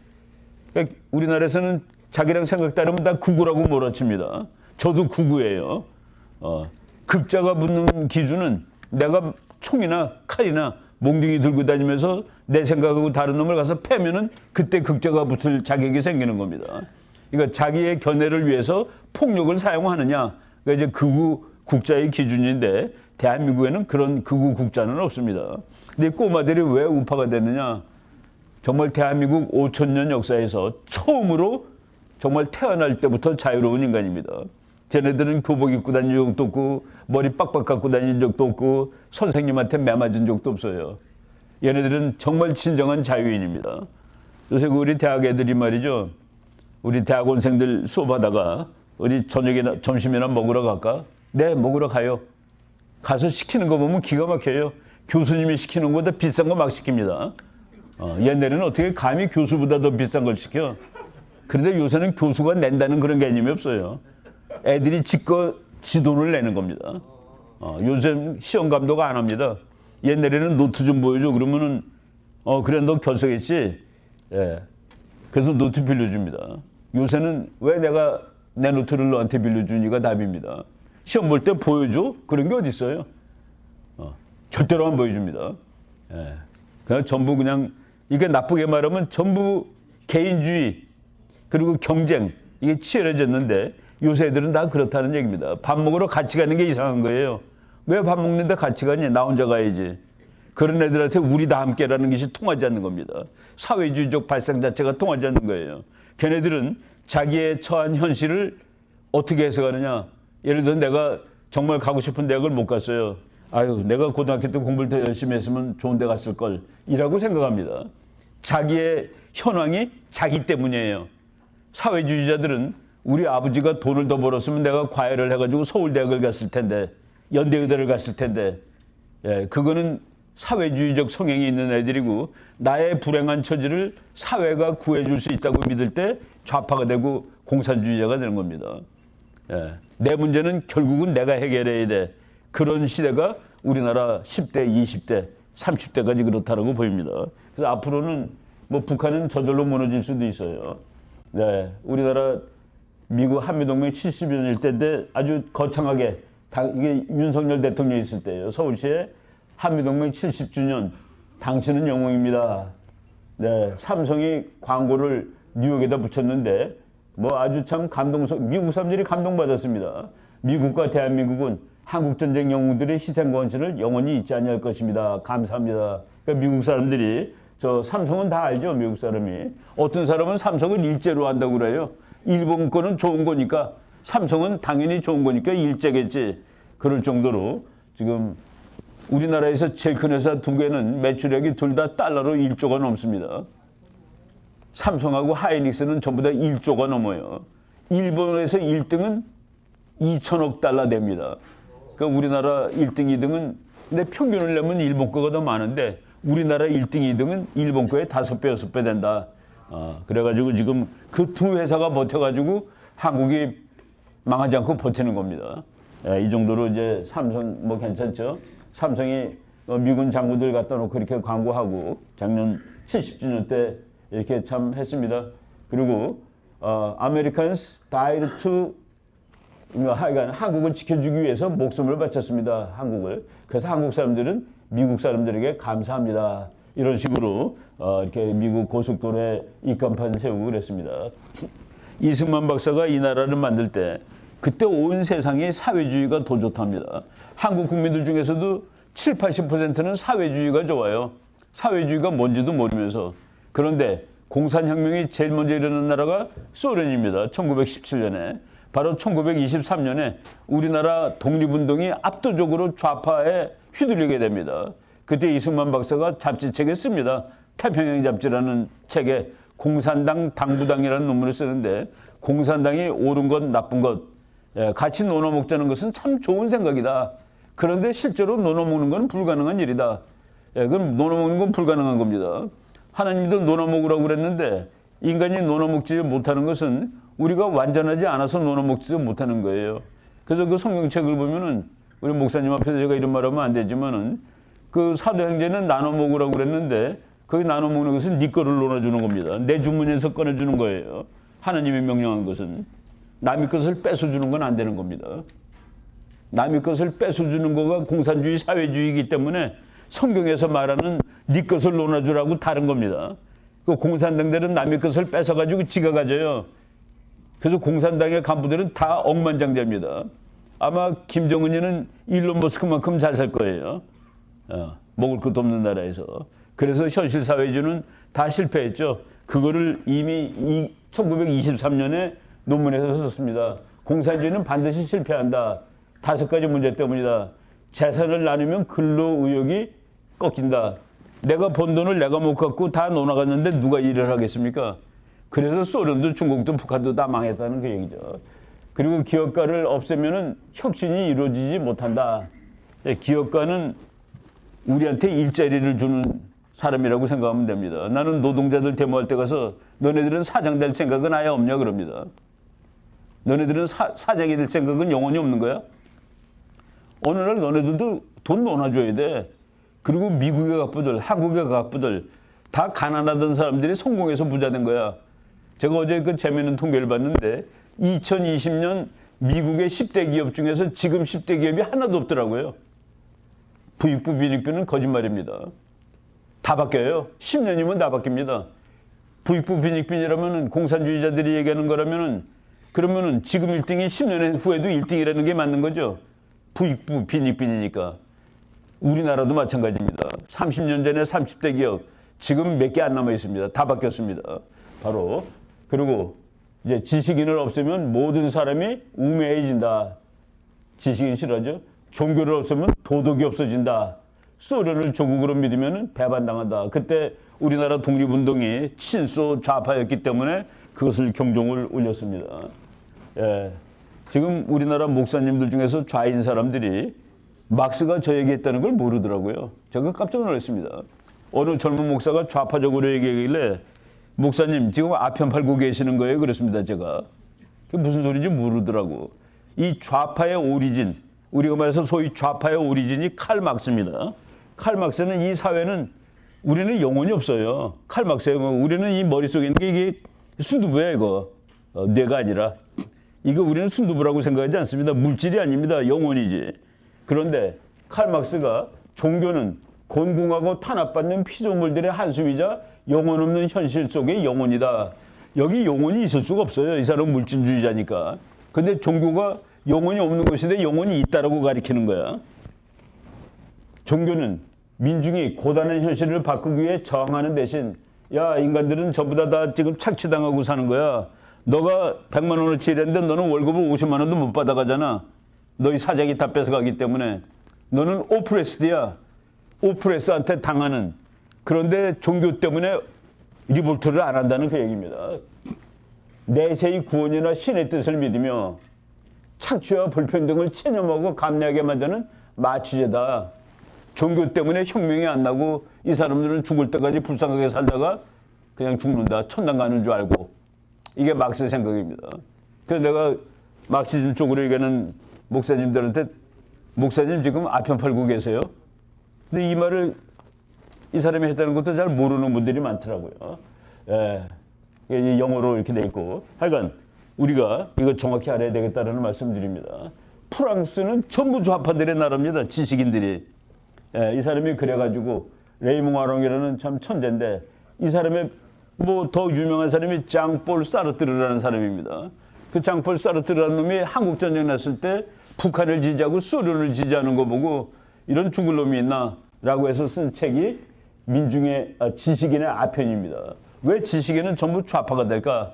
그러니까 우리나라에서는 자기랑 생각 다르면 다 극우라고 몰아칩니다. 저도 극우예요. 극자가 붙는 기준은 내가 총이나 칼이나 몽둥이 들고 다니면서 내 생각하고 다른 놈을 가서 패면은 그때 극자가 붙을 자격이 생기는 겁니다. 그러니까 자기의 견해를 위해서 폭력을 사용하느냐, 그러니까 이제 극우 국자의 기준인데 대한민국에는 그런 극우 국자는 없습니다. 근데 꼬마들이 왜 우파가 됐느냐? 정말 대한민국 5,000년 역사에서 처음으로 정말 태어날 때부터 자유로운 인간입니다. 쟤네들은 교복 입고 다닌 적도 없고 머리 빡빡 깎고 다닌 적도 없고 선생님한테 매 맞은 적도 없어요. 얘네들은 정말 진정한 자유인입니다. 요새 우리 대학 애들이 말이죠. 우리 대학원생들 수업하다가 우리 저녁이나 점심이나 먹으러 갈까? 네, 먹으러 가요. 가서 시키는 거 보면 기가 막혀요. 교수님이 시키는 것보다 비싼 거 막 시킵니다. 옛날에는 어떻게 감히 교수보다 더 비싼 걸 시켜? 그런데 요새는 교수가 낸다는 그런 개념이 없어요. 애들이 지껏 지 돈을 내는 겁니다. 요즘 시험 감독 안 합니다. 옛날에는 노트 좀 보여줘. 그러면은 그래 너 결석했지? 예. 그래서 노트 빌려줍니다. 요새는 왜 내가 내 노트를 너한테 빌려주니까 답입니다. 시험 볼 때 보여줘? 그런 게 어디 있어요? 절대로 안 보여줍니다. 예. 그냥 전부 그냥 이게 나쁘게 말하면 전부 개인주의 그리고 경쟁 이게 치열해졌는데 요새 애들은 다 그렇다는 얘기입니다. 밥 먹으러 같이 가는 게 이상한 거예요. 왜 밥 먹는데 같이 가니? 나 혼자 가야지. 그런 애들한테 우리 다 함께라는 것이 통하지 않는 겁니다. 사회주의적 발상 자체가 통하지 않는 거예요. 걔네들은 자기의 처한 현실을 어떻게 해석하느냐. 예를 들어 내가 정말 가고 싶은 대학을 못 갔어요. 아유, 내가 고등학교 때 공부를 더 열심히 했으면 좋은 데 갔을 걸 이라고 생각합니다. 자기의 현황이 자기 때문이에요. 사회주의자들은 우리 아버지가 돈을 더 벌었으면 내가 과외를 해가지고 서울대학을 갔을 텐데 연대의대를 갔을 텐데 예, 그거는 사회주의적 성향이 있는 애들이고 나의 불행한 처지를 사회가 구해줄 수 있다고 믿을 때 좌파가 되고 공산주의자가 되는 겁니다. 예, 내 문제는 결국은 내가 해결해야 돼. 그런 시대가 우리나라 10대, 20대, 30대까지 그렇다고 보입니다. 그래서 앞으로는 뭐 북한은 저절로 무너질 수도 있어요. 네, 우리나라 미국 한미동맹 70주년일 때인데 아주 거창하게 이게 윤석열 대통령이 있을 때예요. 서울시에 한미동맹 70주년 당신은 영웅입니다. 네, 삼성이 광고를 뉴욕에다 붙였는데 뭐 아주 참 미국 사람들이 감동받았습니다. 미국과 대한민국은 한국전쟁 영웅들의 희생과 헌신을 영원히 잊지 아니할 것입니다. 감사합니다. 그러니까 미국 사람들이 저 삼성은 다 알죠. 미국 사람이. 어떤 사람은 삼성을 일제로 한다고 그래요. 일본 거는 좋은 거니까 삼성은 당연히 좋은 거니까 일제겠지. 그럴 정도로 지금 우리나라에서 제일 큰 회사 두 개는 매출액이 둘 다 달러로 1조가 넘습니다. 삼성하고 하이닉스는 전부 다 1조가 넘어요. 일본에서 1등은 2천억 달러 됩니다. 그러니까 우리나라 1등, 2등은 근데 평균을 내면 일본 거가 더 많은데 우리나라 1등, 2등은 일본 거의 5배, 6배 된다. 그래가지고 지금 그 두 회사가 버텨가지고 한국이 망하지 않고 버티는 겁니다. 이 정도로 이제 삼성 뭐 괜찮죠? 삼성이 미군 장군들 갖다 놓고 이렇게 광고하고 작년 70주년 때 이렇게 참 했습니다. 그리고 Americans died to 하여간 한국을 지켜주기 위해서 목숨을 바쳤습니다. 한국을. 그래서 한국 사람들은 미국 사람들에게 감사합니다. 이런 식으로 이렇게 미국 고속도로에 입간판 세우고 그랬습니다. 이승만 박사가 이 나라를 만들 때 그때 온 세상에 사회주의가 더 좋답니다. 한국 국민들 중에서도 7, 80%는 사회주의가 좋아요. 사회주의가 뭔지도 모르면서. 그런데 공산혁명이 제일 먼저 일어난 나라가 소련입니다. 1917년에. 바로 1923년에 우리나라 독립운동이 압도적으로 좌파에 휘둘리게 됩니다. 그때 이승만 박사가 잡지책에 씁니다. 태평양 잡지라는 책에 공산당 당부당이라는 논문을 쓰는데 공산당이 옳은 것 나쁜 것 같이 나눠먹자는 것은 참 좋은 생각이다. 그런데 실제로 나눠먹는 건 불가능한 일이다. 예, 그럼 논아먹는 건 불가능한 겁니다. 하나님도 논아먹으라고 그랬는데 인간이 논아먹지 못하는 것은 우리가 완전하지 않아서 논아먹지 못하는 거예요. 그래서 그 성경책을 보면은 우리 목사님 앞에서 제가 이런 말하면 안 되지만은 그 사도행전은 나눠 먹으라고 그랬는데 거기 나눠 먹는 것은 네 거를 논아주는 겁니다. 내 주머니에서 꺼내주는 거예요. 하나님이 명령한 것은 남의 것을 뺏어주는 건 안 되는 겁니다. 남의 것을 뺏어주는 거가 공산주의 사회주의이기 때문에 성경에서 말하는 네 것을 논아주라고 다른 겁니다. 그 공산당들은 남의 것을 뺏어가지고 지가 가져요. 그래서 공산당의 간부들은 다 억만장자입니다. 아마 김정은이는 일론 머스크만큼 잘 살 거예요. 먹을 것도 없는 나라에서. 그래서 현실 사회주의는 다 실패했죠. 그거를 이미 1923년에 논문에서 썼습니다. 공산주의는 반드시 실패한다. 5가지 문제 때문이다. 재산을 나누면 근로 의욕이 꺾인다. 내가 번 돈을 내가 못 갖고 다 논아갔는데 누가 일을 하겠습니까? 그래서 소련도 중국도 북한도 다 망했다는 그 얘기죠. 그리고 기업가를 없애면은 혁신이 이루어지지 못한다. 기업가는 우리한테 일자리를 주는 사람이라고 생각하면 됩니다. 나는 노동자들 데모할 때 가서 너네들은 사장 될 생각은 아예 없냐 그럽니다. 너네들은 사장이 될 생각은 영원히 없는 거야? 어느 날 너네들도 돈 논아줘야 돼. 그리고 미국의 갑부들, 한국의 갑부들 다 가난하던 사람들이 성공해서 부자 된 거야. 제가 어제 그 재미있는 통계를 봤는데 2020년 미국의 10대 기업 중에서 지금 10대 기업이 하나도 없더라고요. 부익부 빈익부는 거짓말입니다. 다 바뀌어요. 10년이면 다 바뀝니다. 부익부 빈익빈이라면 공산주의자들이 얘기하는 거라면은 그러면은 지금 1등이 10년 후에도 1등이라는 게 맞는 거죠. 부익부 빈익빈이니까. 우리나라도 마찬가지입니다. 30년 전에 30대 기업 지금 몇 개 안 남아 있습니다. 다 바뀌었습니다. 바로 그리고 이제 지식인을 없애면 모든 사람이 우매해진다. 지식인 싫어하죠? 종교를 없애면 도덕이 없어진다. 소련을 조국으로 믿으면 배반당한다. 그때 우리나라 독립운동이 친소 좌파였기 때문에 그것을 경종을 울렸습니다. 예. 지금 우리나라 목사님들 중에서 좌인 사람들이 막스가 저 얘기했다는 걸 모르더라고요. 제가 깜짝 놀랐습니다. 어느 젊은 목사가 좌파적으로 얘기하길래 목사님 지금 아편 팔고 계시는 거예요? 그랬습니다. 제가. 그게 무슨 소리인지 모르더라고. 이 좌파의 오리진, 우리가 말해서 소위 좌파의 오리진이 칼 막스입니다. 칼 막스는 이 사회는 우리는 영혼이 없어요. 칼 막스예요. 우리는 이 머릿속에 있는 게 이게 순두부야 이거. 뇌가 아니라. 이거 우리는 순두부라고 생각하지 않습니다. 물질이 아닙니다. 영혼이지. 그런데 칼 막스가 종교는 곤궁하고 탄압받는 피조물들의 한숨이자 영혼 없는 현실 속의 영혼이다. 여기 영혼이 있을 수가 없어요. 이 사람은 물질주의자니까. 근데 종교가 영혼이 없는 것인데 영혼이 있다라고 가리키는 거야. 종교는 민중이 고단한 현실을 바꾸기 위해 저항하는 대신 야 인간들은 전부 다 지금 착취당하고 사는 거야. 너가 100만 원어치 일했는데 너는 월급을 50만 원도 못 받아가잖아. 너희 사장이 다 뺏어가기 때문에 너는 오프레스드야. 오프레스한테 당하는. 그런데 종교 때문에 리볼트를 안 한다는 그 얘기입니다. 내세의 구원이나 신의 뜻을 믿으며 착취와 불평등을 체념하고 감내하게 만드는 마취제다. 종교 때문에 혁명이 안 나고 이 사람들은 죽을 때까지 불쌍하게 살다가 그냥 죽는다. 천당 가는 줄 알고. 이게 막스 생각입니다. 그래서 내가 막시즘 쪽으로 얘기하는 목사님들한테 목사님 지금 아편 팔고 계세요? 근데 이 말을 이 사람이 했다는 것도 잘 모르는 분들이 많더라고요. 예. 영어로 이렇게 돼 있고. 하여간 우리가 이거 정확히 알아야 되겠다는 말씀드립니다. 프랑스는 전부 좌파들의 나라입니다. 지식인들이. 예, 이 사람이 그래가지고 레이몽 아롱이라는 참 천재인데 이 사람의 뭐 더 유명한 사람이 장폴 사르트르라는 사람입니다. 그 장폴 사르트르라는 놈이 한국전쟁 났을 때 북한을 지지하고 소련을 지지하는 거 보고 이런 죽을 놈이 있나 라고 해서 쓴 책이 민중의 지식인의 아편입니다. 왜 지식인은 전부 좌파가 될까?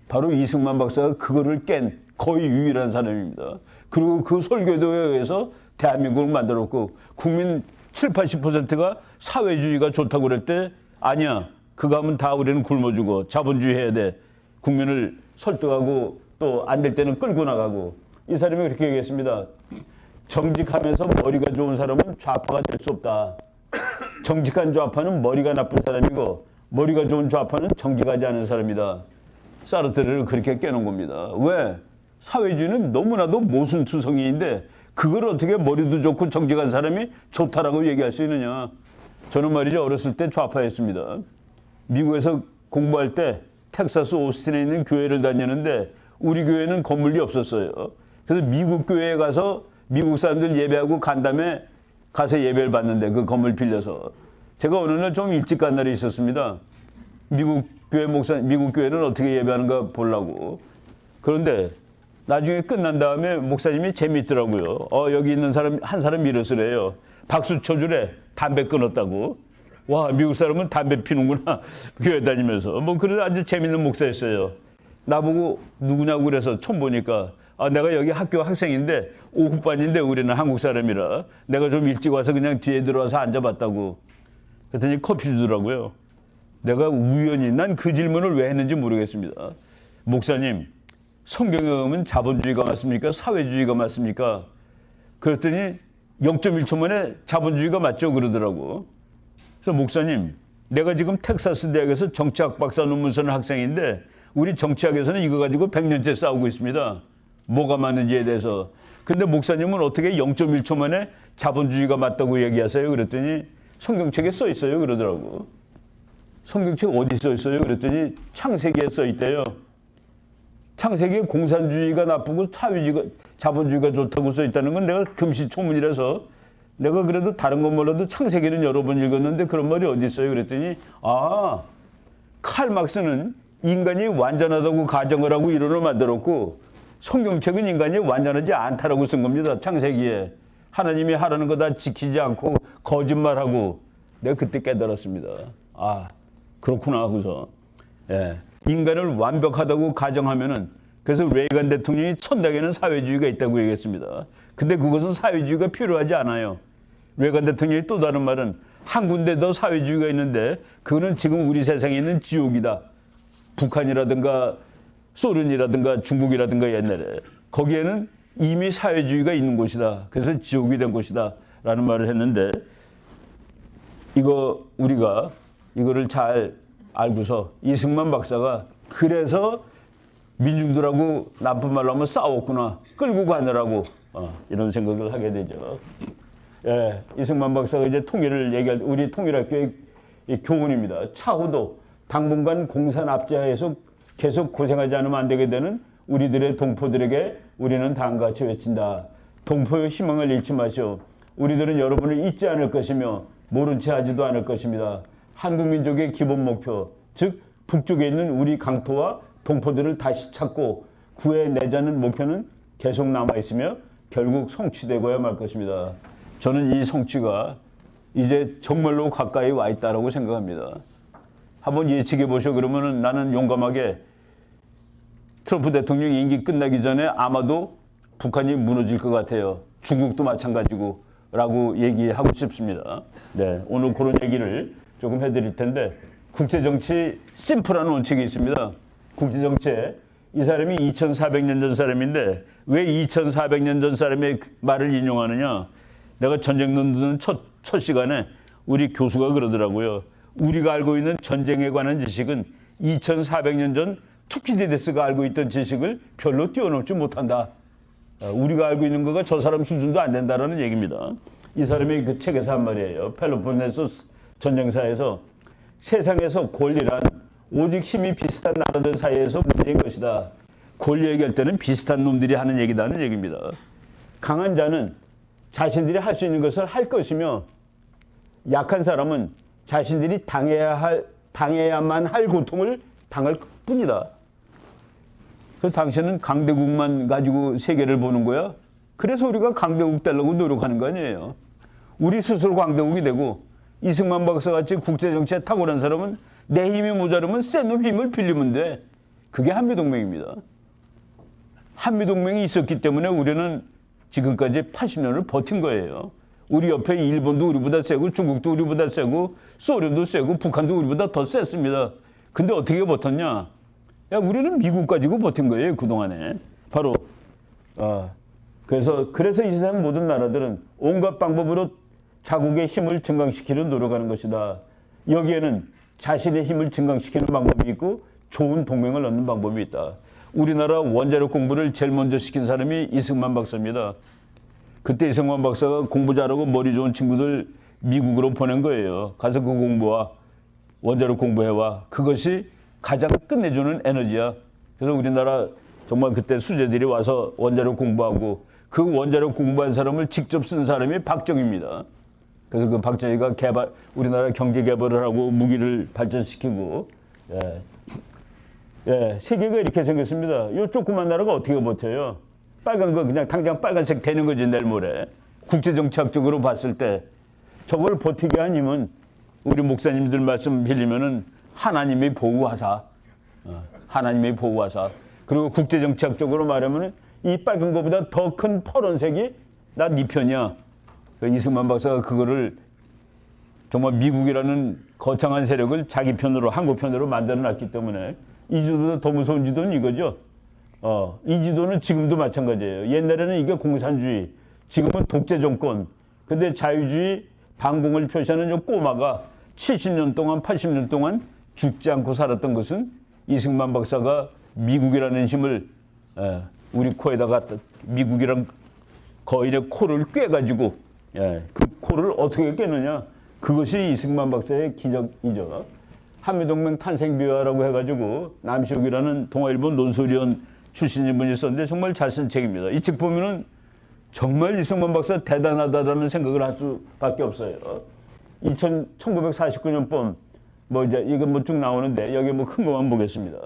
바로 이승만 박사가 그거를 깬 거의 유일한 사람입니다. 그리고 그 설교도에 의해서 대한민국을 만들었고 국민 7, 80%가 사회주의가 좋다고 그럴 때 아니야. 그거 하면 다 우리는 굶어 죽어. 자본주의 해야 돼. 국민을 설득하고 또 안 될 때는 끌고 나가고. 이 사람이 그렇게 얘기했습니다. 정직하면서 머리가 좋은 사람은 좌파가 될 수 없다. 정직한 좌파는 머리가 나쁜 사람이고 머리가 좋은 좌파는 정직하지 않은 사람이다. 사르트르를 그렇게 깨놓은 겁니다. 왜? 사회주의는 너무나도 모순투성이인데 그걸 어떻게 머리도 좋고 정직한 사람이 좋다라고 얘기할 수 있느냐. 저는 말이죠, 어렸을 때 좌파였습니다. 미국에서 공부할 때 텍사스 오스틴에 있는 교회를 다녔는데 우리 교회는 건물이 없었어요. 그래서 미국 교회에 가서 미국 사람들 예배하고 간 다음에 가서 예배를 받는데 그 건물 빌려서 제가 어느 날 좀 일찍 간 날이 있었습니다. 미국 교회는 어떻게 예배하는가 보려고. 그런데 나중에 끝난 다음에 목사님이 재미있더라고요. 여기 있는 한 사람 일어서래요. 박수 쳐주래. 담배 끊었다고. 와, 미국 사람은 담배 피는구나. 교회 다니면서. 그래도 아주 재밌는 목사였어요. 나보고 누구냐고 그래서 처음 보니까 내가 여기 학교 학생인데 오후반인데 우리는 한국 사람이라 내가 좀 일찍 와서 그냥 뒤에 들어와서 앉아봤다고. 그랬더니 커피 주더라고요. 내가 우연히 난 그 질문을 왜 했는지 모르겠습니다. 목사님, 성경에 보면 자본주의가 맞습니까? 사회주의가 맞습니까? 그랬더니 0.1초 만에 자본주의가 맞죠? 그러더라고. 그래서 목사님, 내가 지금 텍사스 대학에서 정치학 박사 논문 쓰는 학생인데 우리 정치학에서는 이거 가지고 100년째 싸우고 있습니다. 뭐가 맞는지에 대해서. 근데 목사님은 어떻게 0.1초 만에 자본주의가 맞다고 얘기하세요? 그랬더니 성경책에 써 있어요. 그러더라고. 성경책 어디 써 있어요? 그랬더니 창세기에 써 있대요. 창세기에 공산주의가 나쁘고 자본주의가 좋다고 써 있다는 건 내가 금시초문이라서 내가 그래도 다른 건 몰라도 창세기는 여러 번 읽었는데 그런 말이 어디 있어요? 그랬더니 칼 막스는 인간이 완전하다고 가정을 하고 이론을 만들었고 성경책은 인간이 완전하지 않다라고 쓴 겁니다. 창세기에. 하나님이 하라는 거 다 지키지 않고 거짓말하고. 내가 그때 깨달았습니다. 그렇구나 하고서. 예. 인간을 완벽하다고 가정하면은 그래서 레이건 대통령이 천당에는 사회주의가 있다고 얘기했습니다. 근데 그것은 사회주의가 필요하지 않아요. 레이건 대통령이 또 다른 말은 한 군데 더 사회주의가 있는데 그거는 지금 우리 세상에 있는 지옥이다. 북한이라든가 소련이라든가 중국이라든가 옛날에 거기에는 이미 사회주의가 있는 곳이다. 그래서 지옥이 된 곳이다 라는 말을 했는데 우리가 이거를 잘 알고서 이승만 박사가 그래서 민중들하고 나쁜 말로 하면 싸웠구나. 끌고 가느라고 이런 생각을 하게 되죠. 예, 이승만 박사가 이제 통일을 얘기할 때 우리 통일학교의 교훈입니다. 차후도 당분간 공산 압제하에서 계속 고생하지 않으면 안 되게 되는 우리들의 동포들에게 우리는 다음같이 외친다. 동포의 희망을 잃지 마시오. 우리들은 여러분을 잊지 않을 것이며 모른 채 하지도 않을 것입니다. 한국 민족의 기본 목표, 즉 북쪽에 있는 우리 강토와 동포들을 다시 찾고 구해내자는 목표는 계속 남아있으며 결국 성취되고야 말 것입니다. 저는 이 성취가 이제 정말로 가까이 와 있다고 생각합니다. 한번 예측해 보시오. 그러면은 나는 용감하게 트럼프 대통령 임기 끝나기 전에 아마도 북한이 무너질 것 같아요. 중국도 마찬가지고 라고 얘기하고 싶습니다. 네, 오늘 그런 얘기를 조금 해드릴 텐데 국제정치 심플한 원칙이 있습니다. 국제정치에 이 사람이 2400년 전 사람인데 왜 2400년 전 사람의 말을 인용하느냐. 내가 전쟁 논두는 첫 시간에 우리 교수가 그러더라고요. 우리가 알고 있는 전쟁에 관한 지식은 2400년 전 투키디데스가 알고 있던 지식을 별로 뛰어넘지 못한다. 우리가 알고 있는 거가 저 사람 수준도 안 된다라는 얘기입니다. 이 사람이 그 책에서 한 말이에요. 펠로폰네소스 전쟁사에서 세상에서 권리란 오직 힘이 비슷한 나라들 사이에서 문제인 것이다. 권리 얘기할 때는 비슷한 놈들이 하는 얘기다는 얘기입니다. 강한 자는 자신들이 할 수 있는 것을 할 것이며 약한 사람은 자신들이 당해야만 할 고통을 당할 뿐이다. 그래서 당신은 강대국만 가지고 세계를 보는 거야? 그래서 우리가 강대국 되려고 노력하는 거 아니에요. 우리 스스로 강대국이 되고 이승만 박사같이 국제정치에 탁월한 사람은 내 힘이 모자르면 센 놈 힘을 빌리면 돼. 그게 한미동맹입니다. 한미동맹이 있었기 때문에 우리는 지금까지 80년을 버틴 거예요. 우리 옆에 일본도 우리보다 세고 중국도 우리보다 세고 소련도 세고 북한도 우리보다 더 셌습니다. 근데 어떻게 버텼냐? 우리는 미국 가지고 버틴 거예요. 그동안에. 바로 그래서 이 세상 모든 나라들은 온갖 방법으로 자국의 힘을 증강시키려 노력하는 것이다. 여기에는 자신의 힘을 증강시키는 방법이 있고 좋은 동맹을 얻는 방법이 있다. 우리나라 원자력 공부를 제일 먼저 시킨 사람이 이승만 박사입니다. 그때 이승만 박사가 공부 잘하고 머리 좋은 친구들 미국으로 보낸 거예요. 가서 그 공부와 원자력 공부해와. 그것이 가장 끝내주는 에너지야. 그래서 우리나라 정말 그때 수재들이 와서 원자력 공부하고 그 원자력 공부한 사람을 직접 쓴 사람이 박정희입니다. 그래서 그 박정희가 우리나라 경제 개발을 하고 무기를 발전시키고, 세계가 이렇게 생겼습니다. 이 조그만 나라가 어떻게 버텨요? 빨간 거 그냥 당장 빨간색 되는 거지, 내일 모레. 국제정치학적으로 봤을 때 저걸 버티게 한 힘은 우리 목사님들 말씀 빌리면은 하나님의 보호하사. 하나님의 보호하사. 그리고 국제정치학적으로 말하면은 이 빨간 거보다 더 큰 파란색이 나 네 편이야. 이승만 박사가 그거를 정말 미국이라는 거창한 세력을 자기 편으로, 한국 편으로 만들어 놨기 때문에 이 지도보다 더 무서운 지도는 이거죠. 이 지도는 지금도 마찬가지예요. 옛날에는 이게 공산주의, 지금은 독재 정권. 근데 자유주의 반공을 표시하는 이 꼬마가 70년 동안, 80년 동안 죽지 않고 살았던 것은 이승만 박사가 미국이라는 힘을 우리 코에다가 미국이란 거인의 코를 꿰가지고 그 코를 어떻게 깨느냐. 그것이 이승만 박사의 기적이죠. 한미동맹 탄생 비화라고 해가지고 남시욱이라는 동아일보 논설위원 출신인 분이 썼는데 정말 잘 쓴 책입니다. 이 책 보면은 정말 이승만 박사 대단하다라는 생각을 할 수밖에 없어요. 1949년법 뭐 이제 이거 뭐 쭉 나오는데 여기 뭐 큰 것만 보겠습니다.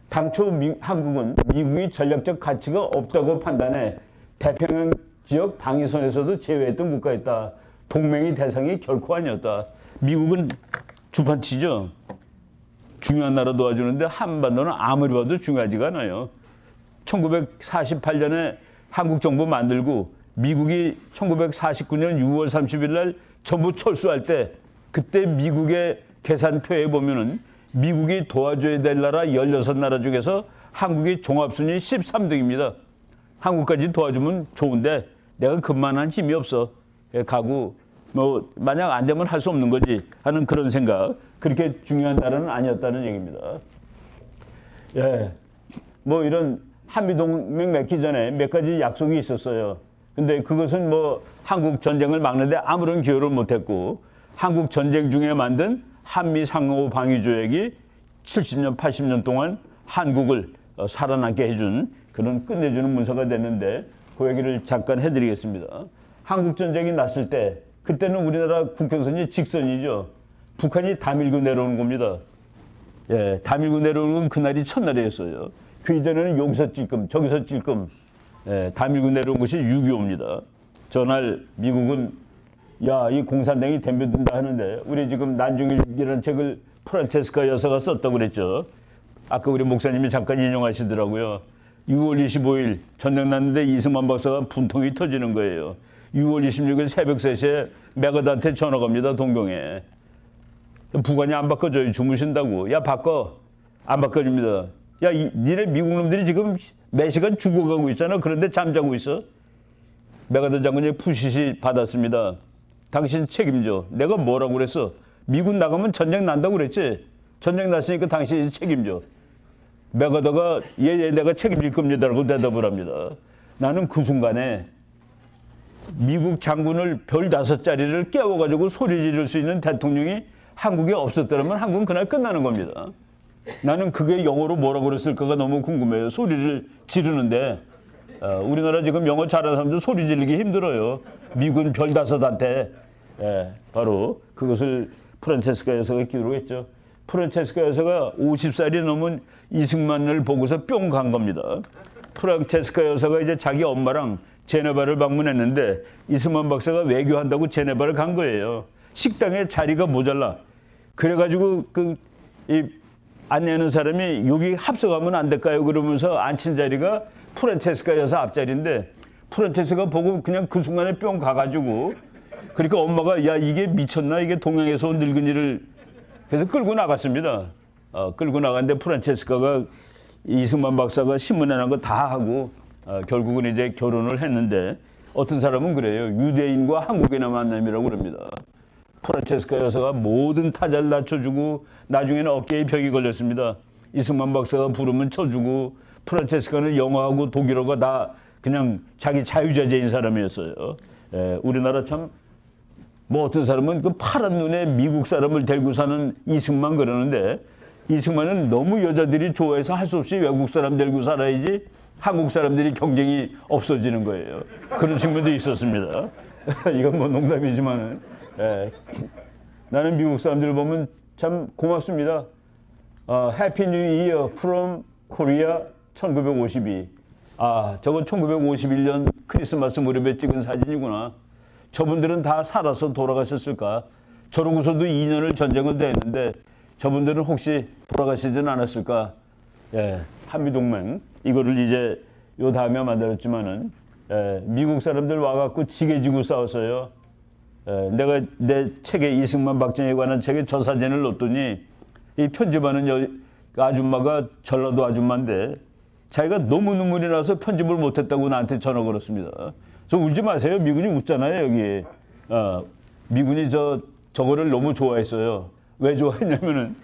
당초 한국은 미국이 전략적 가치가 없다고 판단해 태평양 지역 방위선에서도 제외했던 국가였다. 동맹의 대상이 결코 아니었다. 미국은 주판치죠. 중요한 나라 도와주는데 한반도는 아무리 봐도 중요하지가 않아요. 1948년에 한국 정부 만들고 미국이 1949년 6월 30일 날 전부 철수할 때 그때 미국의 계산표에 보면은 미국이 도와줘야 될 나라 16나라 중에서 한국이 종합순위 13등입니다. 한국까지 도와주면 좋은데 내가 그만한 힘이 없어. 가고 뭐 만약 안 되면 할 수 없는 거지 하는 그런 생각. 그렇게 중요한 나라는 아니었다는 얘기입니다. 뭐 이런 한미동맹 맺기 전에 몇 가지 약속이 있었어요. 근데 그것은 뭐 한국 전쟁을 막는데 아무런 기여를 못했고 한국 전쟁 중에 만든 한미 상호 방위 조약이 70년, 80년 동안 한국을 살아남게 해준 그런 끝내주는 문서가 됐는데 그 얘기를 잠깐 해드리겠습니다. 한국 전쟁이 났을 때 그때는 우리나라 국경선이 직선이죠. 북한이 다 밀고 내려오는 겁니다. 다 밀고 내려오는 건 그날이 첫날이었어요. 그 이전에는 여기서 찔끔, 저기서 찔끔, 다 밀고 내려온 것이 6.25입니다. 전날 미국은 야, 이 공산당이 덤벼든다 하는데 우리 지금 난중일기라는 책을 프란체스카 여사가 썼다고 그랬죠. 아까 우리 목사님이 잠깐 인용하시더라고요. 6월 25일 전쟁 났는데 이승만 박사가 분통이 터지는 거예요. 6월 26일 새벽 3시에 메가드한테 전화가 옵니다. 동경에. 부관이 안 바꿔줘요. 주무신다고. 야, 바꿔. 안 바꿔줍니다. 야, 니네 미국 놈들이 지금 매 시간 죽어가고 있잖아. 그런데 잠자고 있어. 메가드 장군이 푸시시 받았습니다. 당신 책임져. 내가 뭐라고 그랬어? 미국 나가면 전쟁 난다고 그랬지? 전쟁 났으니까 당신이 책임져. 메가드가 내가 책임질 겁니다라고 대답을 합니다. 나는 그 순간에 미국 장군을 별 5자리를 깨워가지고 소리 지를 수 있는 대통령이 한국에 없었더라면 한국은 그날 끝나는 겁니다. 나는 그게 영어로 뭐라고 그랬을까가 너무 궁금해요. 소리를 지르는데 우리나라 지금 영어 잘하는 사람들 소리 지르기 힘들어요. 미군 별 5한테 바로 그것을 프란체스카 여사가 기록했죠. 프란체스카 여사가 50살이 넘은 이승만을 보고서 뿅 간 겁니다. 프란체스카 여사가 이제 자기 엄마랑 제네바를 방문했는데 이승만 박사가 외교한다고 제네바를 간 거예요. 식당에 자리가 모자라. 그래가지고 안내하는 사람이 여기 합석하면 안 될까요? 그러면서 앉힌 자리가 프란체스카 여사 앞자리인데 프란체스카가 보고 그냥 그 순간에 뿅 가가지고 그러니까 엄마가 야 이게 미쳤나 이게 동양에서 온 늙은이를 그래서 끌고 나갔습니다. 끌고 나갔는데 프란체스카가 이승만 박사가 신문에 난 거 다 하고 결국은 이제 결혼을 했는데 어떤 사람은 그래요. 유대인과 한국인의 만남이라고 그럽니다. 프란체스카 여사가 모든 타자를 낮춰주고 나중에는 어깨에 벽이 걸렸습니다. 이승만 박사가 부르면 쳐주고 프란체스카는 영어하고 독일어가 다 그냥 자기 자유자재인 사람이었어요. 우리나라 참 뭐 어떤 사람은 그 파란 눈에 미국 사람을 데리고 사는 이승만 그러는데 이승만은 너무 여자들이 좋아해서 할 수 없이 외국 사람 데리고 살아야지 한국 사람들이 경쟁이 없어지는 거예요. 그런 측면도 있었습니다. 이건 뭐 농담이지만은 나는 미국 사람들 보면 참 고맙습니다. Happy New Year from Korea 1952. 저건 1951년 크리스마스 무렵에 찍은 사진이구나. 저분들은 다 살아서 돌아가셨을까? 저러고서도 2년을 전쟁을 대했는데 저분들은 혹시 돌아가시진 않았을까? 한미동맹 이거를 이제 요 다음에 만들었지만은 미국 사람들 와갖고 지게지고 싸웠어요. 내가 내 책에 이승만 박정희에 관한 책에 저 사진을 넣었더니 이 편집하는 아줌마가 전라도 아줌마인데 자기가 너무 눈물이 나서 편집을 못했다고 나한테 전화 걸었습니다. 저 울지 마세요. 미군이 웃잖아요 여기. 미군이 저거를 너무 좋아했어요. 왜 좋아했냐면은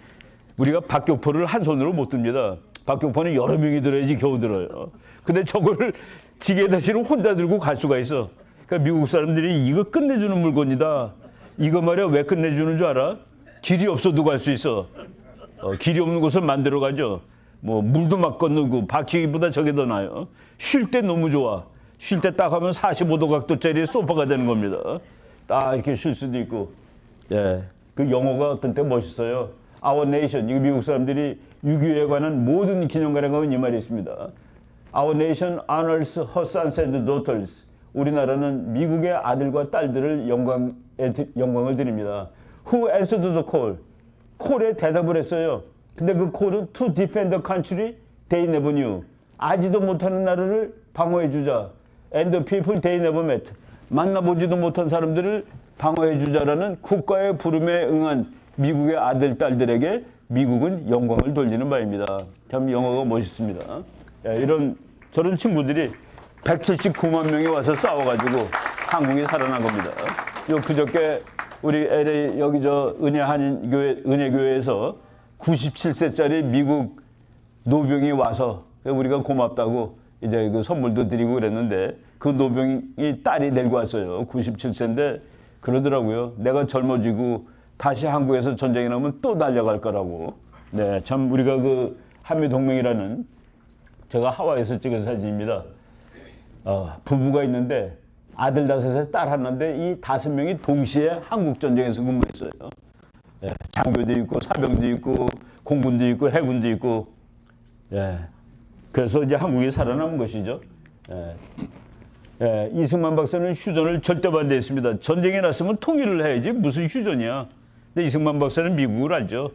우리가 박격포를 한 손으로 못 듭니다. 박격포는 여러 명이 들어야지 겨우 들어요. 근데 저거를 지게에다 실은 혼자 들고 갈 수가 있어. 그러니까 미국 사람들이 이거 끝내주는 물건이다. 이거 말이야 왜 끝내주는 줄 알아? 길이 없어도 갈 수 있어. 길이 없는 곳을 만들어 가죠. 뭐 물도 막 건너고 바퀴보다 저게 더 나아요. 쉴 때 너무 좋아. 쉴 때 딱 하면 45도 각도짜리 소파가 되는 겁니다. 딱 이렇게 쉴 수도 있고. 그 영어가 어떤 때 멋있어요. Our nation. 이거 미국 사람들이 6.25에 관한 모든 기념관에 가면 이 말이 있습니다. Our nation honors her sons and daughters. 우리나라는 미국의 아들과 딸들을 영광을 드립니다. Who answered the call? 콜에 대답을 했어요. 근데 그 콜은 to defend the country they never knew. 아지도 못하는 나라를 방어해주자. And the people they never met. 만나보지도 못한 사람들을 방어해주자라는 국가의 부름에 응한 미국의 아들, 딸들에게 미국은 영광을 돌리는 바입니다. 참 영어가 멋있습니다. 저런 친구들이 179만 명이 와서 싸워가지고 한국이 살아난 겁니다. 그저께 우리 LA 여기 은혜교회에서 97세짜리 미국 노병이 와서 우리가 고맙다고 이제 그 선물도 드리고 그랬는데 그 노병이 딸이 데리고 왔어요. 97세인데 그러더라고요. 내가 젊어지고 다시 한국에서 전쟁이 나면 또 달려갈 거라고. 참 우리가 그 한미동맹이라는 제가 하와이에서 찍은 사진입니다. 부부가 있는데 아들 5에 딸 하나인데 이 5명이 동시에 한국전쟁에서 근무했어요. 장교도 있고 사병도 있고 공군도 있고 해군도 있고. 그래서 이제 한국이 살아남은 것이죠. 이승만 박사는 휴전을 절대 반대했습니다. 전쟁이 났으면 통일을 해야지 무슨 휴전이야. 근데 이승만 박사는 미국을 알죠.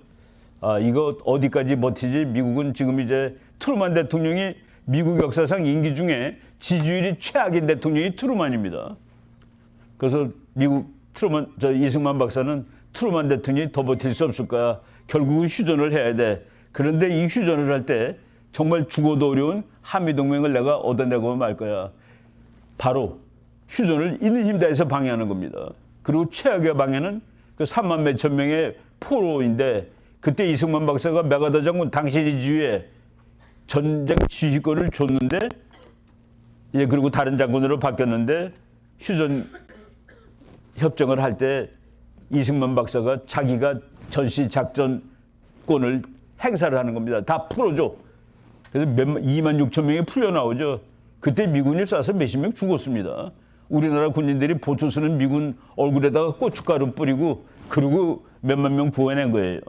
이거 어디까지 버티지? 미국은 지금 이제 트루만 대통령이 미국 역사상 임기 중에 지지율이 최악인 대통령이 트루만입니다. 그래서 이승만 박사는 트루만 대통령이 더 버틸 수 없을 거야. 결국은 휴전을 해야 돼. 그런데 이 휴전을 할 때 정말 죽어도 어려운 한미동맹을 내가 얻어내고 말 거야. 바로 휴전을 있는 힘 다해서 방해하는 겁니다. 그리고 최악의 방해는 그 3만 몇천 명의 포로인데 그때 이승만 박사가 메가더 장군 당신이 지휘해 전쟁 지휘권을 줬는데 이제 그리고 다른 장군으로 바뀌었는데 휴전 협정을 할 때 이승만 박사가 자기가 전시 작전권을 행사를 하는 겁니다. 다 풀어줘. 그래서 2만 6천 명이 풀려나오죠. 그때 미군이 쏴서 몇십 명 죽었습니다. 우리나라 군인들이 보초 쓰는 미군 얼굴에다가 고춧가루 뿌리고 그리고 몇만 명 구해낸 거예요.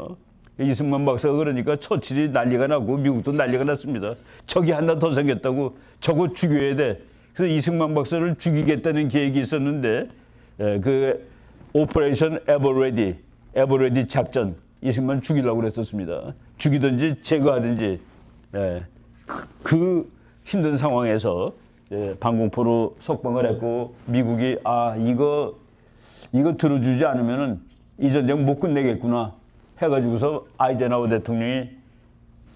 이승만 박사가 그러니까 처칠이 난리가 나고 미국도 난리가 났습니다. 적이 하나 더 생겼다고 저거 죽여야 돼. 그래서 이승만 박사를 죽이겠다는 계획이 있었는데 그 오퍼레이션 에버레디 작전 이승만 죽이려고 그랬었습니다. 죽이든지 제거하든지 그 힘든 상황에서 방공포로 석방을 했고 미국이 이거 들어주지 않으면은 이 전쟁 못 끝내겠구나 해가지고서 아이젠하워 대통령이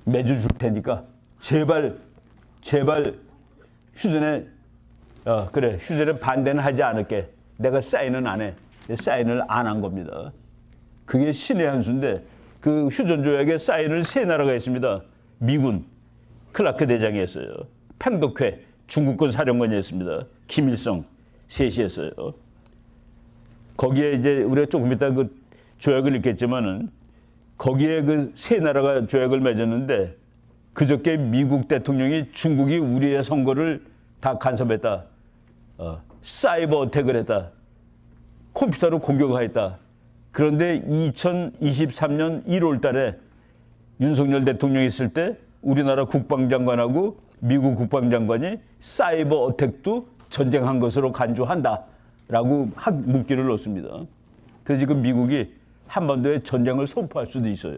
매주 줄 테니까 제발 휴전에 그래, 휴전에 반대는 하지 않을게. 내가 사인은 안 해. 사인을 안 한 겁니다. 그게 신의 한 수인데 그 휴전조약에 사인을 3나라가 했습니다. 미군, 클라크 대장이 했어요. 팽덕회, 중국군 사령관이 했습니다. 김일성, 셋이 했어요. 거기에 이제 우리가 조금 이따 그 조약을 읽겠지만은 거기에 그 3나라가 조약을 맺었는데 그저께 미국 대통령이 중국이 우리의 선거를 다 간섭했다. 사이버 어택을 했다. 컴퓨터로 공격하였다. 그런데 2023년 1월 달에 윤석열 대통령이 있을 때 우리나라 국방장관하고 미국 국방장관이 사이버 어택도 전쟁한 것으로 간주한다라고 문기를 넣습니다. 그래서 지금 미국이 한반도에 전쟁을 선포할 수도 있어요.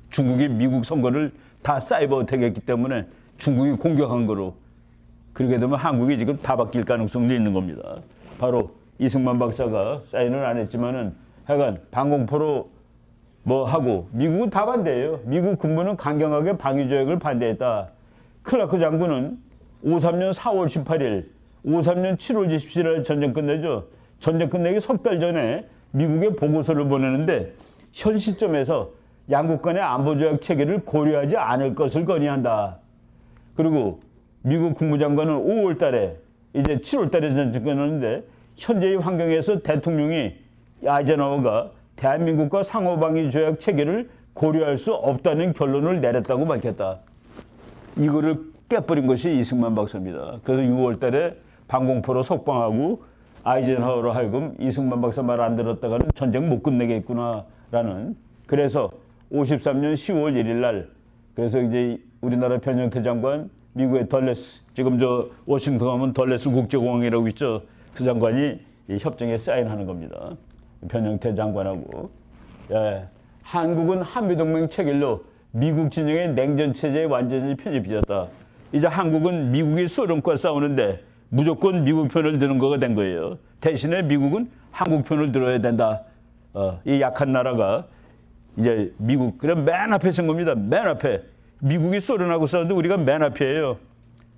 중국이 미국 선거를 다 사이버 어택했기 때문에 중국이 공격한 거로 그렇게 되면 한국이 지금 다 바뀔 가능성도 있는 겁니다. 바로 이승만 박사가 사인을 안 했지만은 하여간 방공포로 뭐 하고 미국은 다 반대예요. 미국 군부는 강경하게 방위조약을 반대했다. 클라크 장군은 53년 4월 18일, 53년 7월 27일 전쟁 끝내죠. 전쟁 끝내기 석 달 전에 미국에 보고서를 보내는데 현 시점에서 양국 간의 안보조약 체계를 고려하지 않을 것을 건의한다. 그리고 미국 국무장관은 5월 달에 이제 7월 달에 전쟁 끝났는데 현재의 환경에서 대통령이 아이젠하워가 대한민국과 상호방위 조약 체계를 고려할 수 없다는 결론을 내렸다고 밝혔다. 이거를 깨버린 것이 이승만 박사입니다. 그래서 6월 달에 방공포로 석방하고 아이젠하워로 하여금 이승만 박사 말 안 들었다가는 전쟁 못 끝내겠구나라는 그래서 53년 10월 1일 날 그래서 이제 우리나라 변형태 장관 미국의 덜레스 지금 저 워싱턴 가면 덜레스 국제공항이라고 있죠. 그 장관이 이 협정에 사인하는 겁니다. 변형태 장관하고 한국은 한미동맹 체결로 미국 진영의 냉전체제에 완전히 편입되었다. 이제 한국은 미국이 소련과 싸우는데 무조건 미국 편을 드는 거가 된 거예요. 대신에 미국은 한국 편을 들어야 된다. 이 약한 나라가 이제 미국 그럼 맨 앞에 선 겁니다. 맨 앞에. 미국이 소련하고 싸우는데 우리가 맨 앞이에요.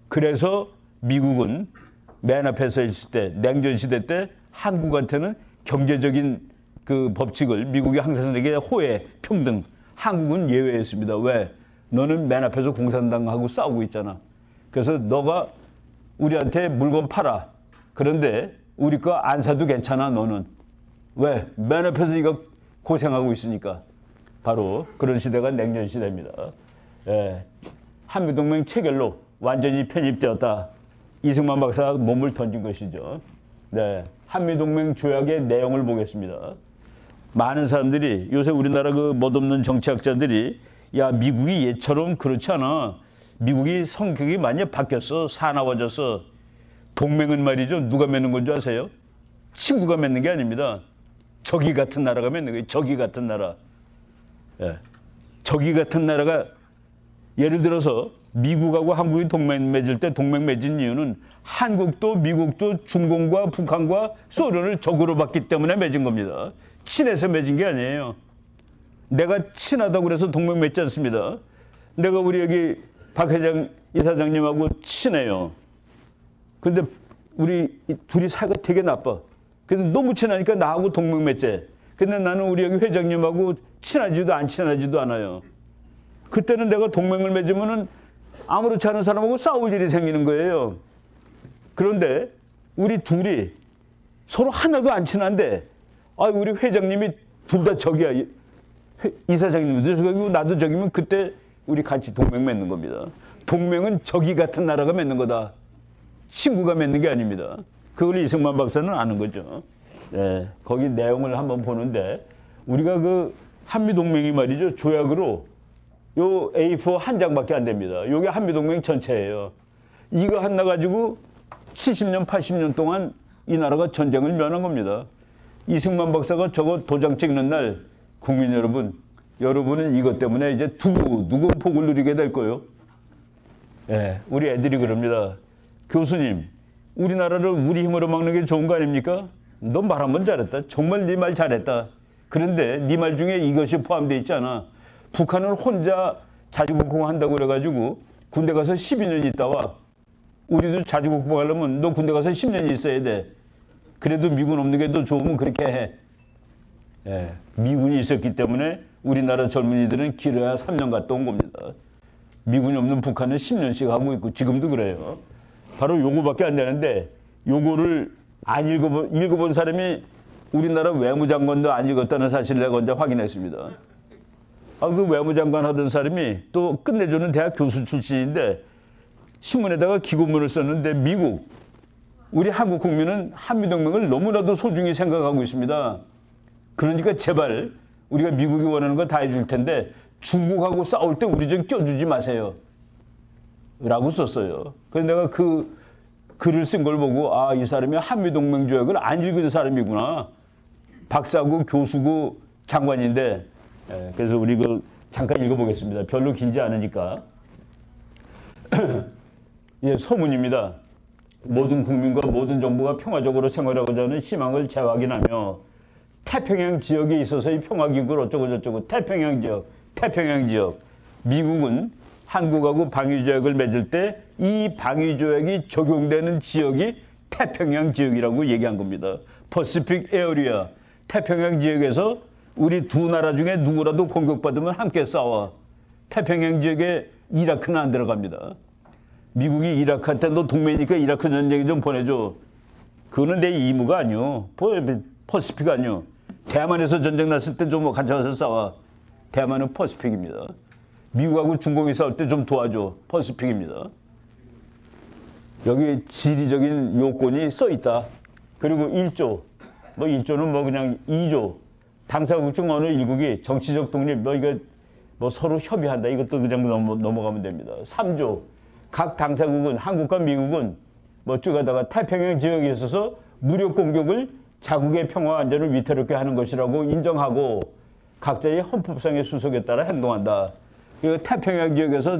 그래서 미국은 맨 앞에 서 있을 때 냉전 시대 때 한국한테는 경제적인 그 법칙을 미국이 항상 에게 호혜, 평등. 한국은 예외였습니다. 왜? 너는 맨 앞에서 공산당하고 싸우고 있잖아. 그래서 너가 우리한테 물건 팔아. 그런데 우리 거 안 사도 괜찮아 너는. 왜? 맨 앞에서 이거 고생하고 있으니까. 바로 그런 시대가 냉전 시대입니다. 한미동맹 체결로 완전히 편입되었다. 이승만 박사가 몸을 던진 것이죠. 한미동맹 조약의 내용을 보겠습니다. 많은 사람들이 요새 우리나라 그 멋없는 정치학자들이 야 미국이 얘처럼 그렇지 않아. 미국이 성격이 많이 바뀌었어. 사나워졌어. 동맹은 말이죠. 누가 맺는 건 줄 아세요? 친구가 맺는 게 아닙니다. 적이 같은 나라가 맺는 거예요. 적이 같은 나라. 적이 같은 나라가 예를 들어서 미국하고 한국이 동맹 맺을 때 동맹 맺은 이유는 한국도 미국도 중공과 북한과 소련을 적으로 봤기 때문에 맺은 겁니다. 친해서 맺은 게 아니에요. 내가 친하다고 그래서 동맹 맺지 않습니다. 내가 우리 여기 박 회장 이사장님하고 친해요. 근데 우리 둘이 사이가 되게 나빠. 근데 너무 친하니까 나하고 동맹 맺재. 근데 나는 우리 여기 회장님하고 친하지도 안 친하지도 않아요. 그때는 내가 동맹을 맺으면은 아무렇지 않은 사람하고 싸울 일이 생기는 거예요. 그런데 우리 둘이 서로 하나도 안 친한데, 우리 회장님이 둘 다 적이야. 이사장님도 적이고 나도 적이면 그때 우리 같이 동맹 맺는 겁니다. 동맹은 적이 같은 나라가 맺는 거다. 친구가 맺는 게 아닙니다. 그걸 이승만 박사는 아는 거죠. 거기 내용을 한번 보는데 우리가 그 한미동맹이 말이죠. 조약으로 요 A4 한 장밖에 안 됩니다. 요게 한미동맹 전체예요. 이거 하나 가지고 70년, 80년 동안 이 나라가 전쟁을 면한 겁니다. 이승만 박사가 저거 도장 찍는 날 국민 여러분, 여러분은 이것 때문에 이제 두고 복을 누리게 될 거예요. 우리 애들이 그럽니다. 교수님, 우리나라를 우리 힘으로 막는 게 좋은 거 아닙니까? 너 말 한 번 잘했다. 정말 네 말 잘했다. 그런데 네 말 중에 이것이 포함되어 있지 않아. 북한은 혼자 자주국공한다고 그래가지고 군대 가서 12년 있다 와. 우리도 자주 극복하려면 너 군대 가서 10년이 있어야 돼. 그래도 미군 없는 게 더 좋으면 그렇게 해. 예, 미군이 있었기 때문에 우리나라 젊은이들은 길어야 3년 갔다 온 겁니다. 미군이 없는 북한은 10년씩 하고 있고 지금도 그래요. 바로 요거밖에 안 되는데 요거를 안 읽어본 사람이 우리나라 외무장관도 안 읽었다는 사실을 내가 먼저 확인했습니다. 그 외무장관 하던 사람이 또 끝내주는 대학 교수 출신인데 신문에다가 기고문을 썼는데 미국, 우리 한국 국민은 한미동맹을 너무나도 소중히 생각하고 있습니다. 그러니까 제발 우리가 미국이 원하는 거 다 해줄 텐데 중국하고 싸울 때 우리 좀 껴주지 마세요. 라고 썼어요. 그래서 내가 그 글을 쓴 걸 보고 이 사람이 한미동맹 조약을 안 읽은 사람이구나. 박사고 교수고 장관인데 그래서 우리 잠깐 읽어보겠습니다. 별로 길지 않으니까. 예, 서문입니다. 모든 국민과 모든 정부가 평화적으로 생활하고자 하는 희망을 재확인하며 태평양 지역에 있어서의 평화기구를 어쩌고저쩌고 태평양 지역. 미국은 한국하고 방위조약을 맺을 때 이 방위조약이 적용되는 지역이 태평양 지역이라고 얘기한 겁니다. 퍼시픽 에어리아, 태평양 지역에서 우리 두 나라 중에 누구라도 공격받으면 함께 싸워. 태평양 지역에 이라크는 안 들어갑니다. 미국이 이라크한테 너 동맹이니까 이라크 전쟁 좀 보내줘. 그거는 내 임무가 아니오. 퍼시픽 아니오. 대만에서 전쟁 났을 때 좀 가져와서 싸워. 대만은 퍼시픽입니다. 미국하고 중공이 싸울 때 좀 도와줘. 퍼시픽입니다. 여기 지리적인 요건이 써 있다. 그리고 1조. 1조는 그냥 2조. 당사국 중 어느 일국이 정치적 독립, 이거 서로 협의한다. 이것도 그냥 넘어가면 됩니다. 3조. 각 당사국은, 한국과 미국은 쭉 하다가 태평양 지역에 있어서 무력 공격을 자국의 평화 안전을 위태롭게 하는 것이라고 인정하고 각자의 헌법상의 수석에 따라 행동한다. 그리고 태평양 지역에서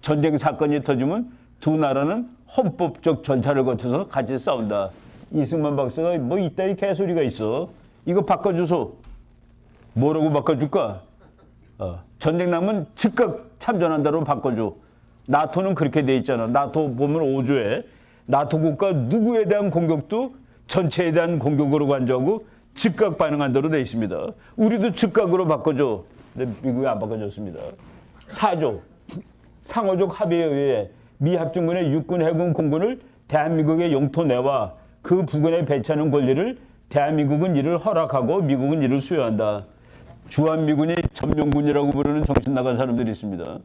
전쟁 사건이 터지면 두 나라는 헌법적 절차를 거쳐서 같이 싸운다. 이승만 박사가 이따위 개소리가 있어. 이거 바꿔주소. 뭐라고 바꿔줄까? 전쟁 나면 즉각 참전한다로 바꿔줘. 나토는 그렇게 돼 있잖아. 나토 보면 5조에 나토 국가 누구에 대한 공격도 전체에 대한 공격으로 간주하고 즉각 반응한 대로 돼 있습니다. 우리도 즉각으로 바꿔줘. 근데 미국이 안 바꿔줬습니다. 4조. 상호적 합의에 의해 미 합중군의 육군, 해군, 공군을 대한민국의 영토 내와 그 부근에 배치하는 권리를 대한민국은 이를 허락하고 미국은 이를 수여한다. 주한미군이 점령군이라고 부르는 정신 나간 사람들이 있습니다.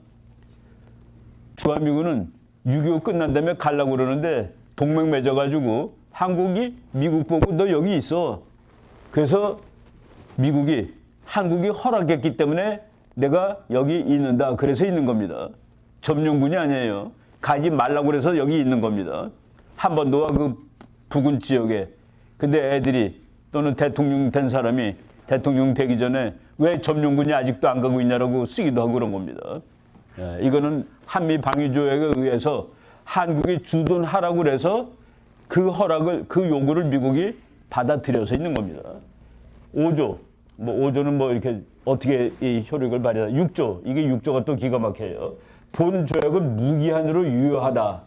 주한미군은 6.25 끝난 다음에 가려고 그러는데 동맹 맺어가지고 한국이 미국 보고 너 여기 있어. 그래서 미국이 한국이 허락했기 때문에 내가 여기 있는다. 그래서 있는 겁니다. 점령군이 아니에요. 가지 말라고 그래서 여기 있는 겁니다. 한반도와 그 부근 지역에. 근데 애들이 또는 대통령 된 사람이 대통령 되기 전에 왜 점령군이 아직도 안 가고 있냐라고 쓰기도 하고 그런 겁니다. 이거는 한미 방위조약에 의해서 한국이 주둔하라고 그래서 그 허락을, 그 요구를 미국이 받아들여서 있는 겁니다. 5조. 5조는 이렇게 어떻게 이 효력을 발휘하다. 6조. 이게 6조가 또 기가 막혀요. 본 조약은 무기한으로 유효하다.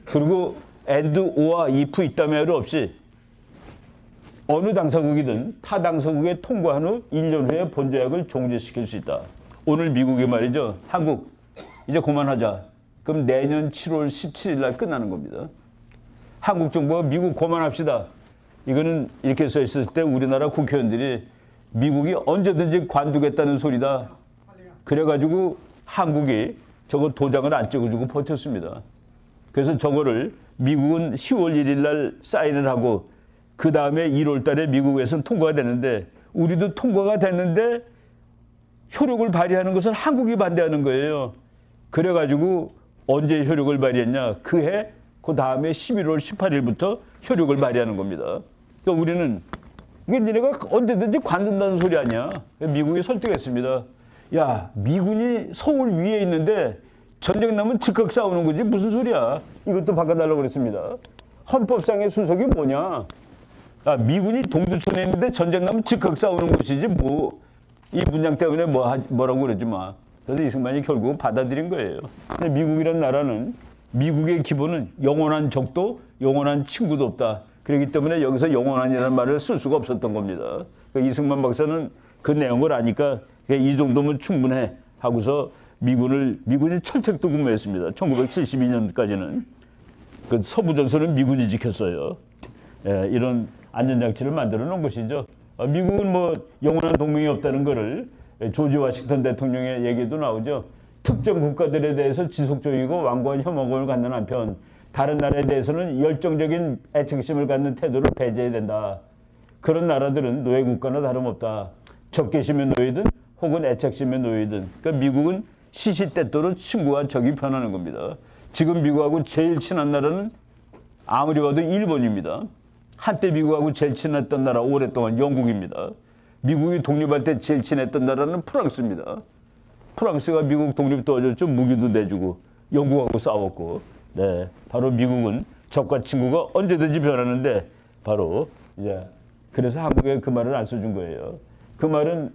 그리고 and, or와 if 있다며를 없이 어느 당사국이든 타 당사국에 통과한 후 1년 후에 본 조약을 종료시킬 수 있다. 오늘 미국이 말이죠. 한국 이제 그만하자. 그럼 내년 7월 17일 날 끝나는 겁니다. 한국 정부가 미국 그만합시다. 이거는 이렇게 써 있을 때 우리나라 국회의원들이 미국이 언제든지 관두겠다는 소리다. 그래가지고 한국이 저거 도장을 안 찍어주고 버텼습니다. 그래서 저거를 미국은 10월 1일 날 사인을 하고 그 다음에 1월 달에 미국에서는 통과가 되는데 우리도 통과가 됐는데 효력을 발휘하는 것은 한국이 반대하는 거예요. 그래가지고 언제 효력을 발휘했냐? 그해 그 다음에 11월 18일부터 효력을 발휘하는 겁니다. 그러니까 우리는 이게 니네가 언제든지 관둔다는 소리 아니야. 미국이 설득했습니다. 야, 미군이 서울 위에 있는데 전쟁 나면 즉각 싸우는 거지 무슨 소리야. 이것도 바꿔달라고 그랬습니다. 헌법상의 수석이 뭐냐. 미군이 동두천에 있는데 전쟁 나면 즉각 싸우는 것이지 이 문장 때문에 뭐라고 그러지 마. 그래서 이승만이 결국 받아들인 거예요. 근데 미국이라는 나라는 미국의 기본은 영원한 적도 영원한 친구도 없다. 그렇기 때문에 여기서 영원한이라는 말을 쓸 수가 없었던 겁니다. 이승만 박사는 그 내용을 아니까 이 정도면 충분해 하고서 미군이 철책도 근무했습니다. 1972년까지는. 그 서부전선은 미군이 지켰어요. 예, 이런 안전장치를 만들어 놓은 것이죠. 미국은 뭐 영원한 동맹이 없다는 거를 조지 워싱턴 대통령의 얘기도 나오죠. 특정 국가들에 대해서 지속적이고 완고한 혐오감을 갖는 한편 다른 나라에 대해서는 열정적인 애착심을 갖는 태도를 배제해야 된다. 그런 나라들은 노예 국가나 다름없다. 적개심의 노예든 혹은 애착심의 노예든. 그러니까 미국은 시시때때로 친구와 적이 변하는 겁니다. 지금 미국하고 제일 친한 나라는 아무리 봐도 일본입니다. 한때 미국하고 제일 친했던 나라 오랫동안 영국입니다. 미국이 독립할 때 제일 친했던 나라는 프랑스입니다. 프랑스가 미국 독립 도와줬죠. 무기도 내주고 영국하고 싸웠고. 네, 바로 미국은 적과 친구가 언제든지 변하는데 바로 이제 그래서 한국에 그 말을 안 써준 거예요. 그 말은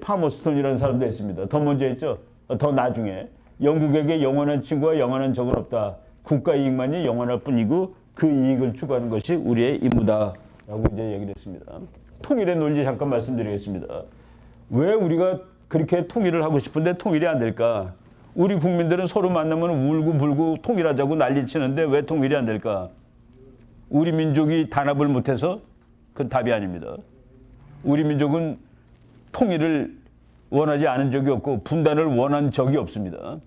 파머스톤이라는 사람도 했습니다. 더 먼저 했죠. 더 나중에 영국에게 영원한 친구와 영원한 적은 없다. 국가 이익만이 영원할 뿐이고 그 이익을 추구하는 것이 우리의 임무다. 라고 이제 얘기를 했습니다. 통일의 논리 잠깐 말씀드리겠습니다. 왜 우리가 그렇게 통일을 하고 싶은데 통일이 안 될까? 우리 국민들은 서로 만나면 울고 불고 통일하자고 난리치는데 왜 통일이 안 될까? 우리 민족이 단합을 못해서 그건 답이 아닙니다. 우리 민족은 통일을 원하지 않은 적이 없고 분단을 원한 적이 없습니다.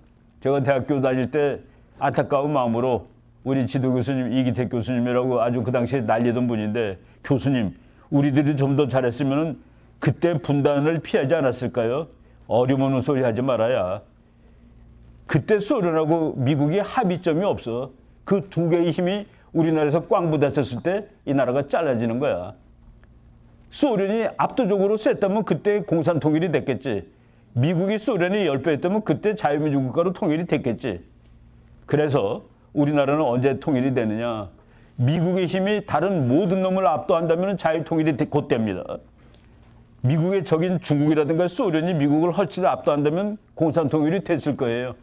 제가 대학교 다닐 때 안타까운 마음으로 우리 지도 교수님 이기택 교수님이라고 아주 그 당시에 난리던 분인데 교수님 우리들이 좀 더 잘했으면 그때 분단을 피하지 않았을까요? 어림없는 소리 하지 말아야. 그때 소련하고 미국이 합의점이 없어. 그 두 개의 힘이 우리나라에서 꽝 부딪혔을 때 이 나라가 잘라지는 거야. 소련이 압도적으로 셌다면 그때 공산 통일이 됐겠지. 미국이 소련이 10배 했다면 그때 자유민주 국가로 통일이 됐겠지. 그래서 우리나라는 언제 통일이 되느냐. 미국의 힘이 다른 모든 놈을 압도한다면 자유통일이 곧 됩니다. 미국의 적인 중국이라든가 소련이 미국을 헐치려 압도한다면 공산통일이 됐을 거예요.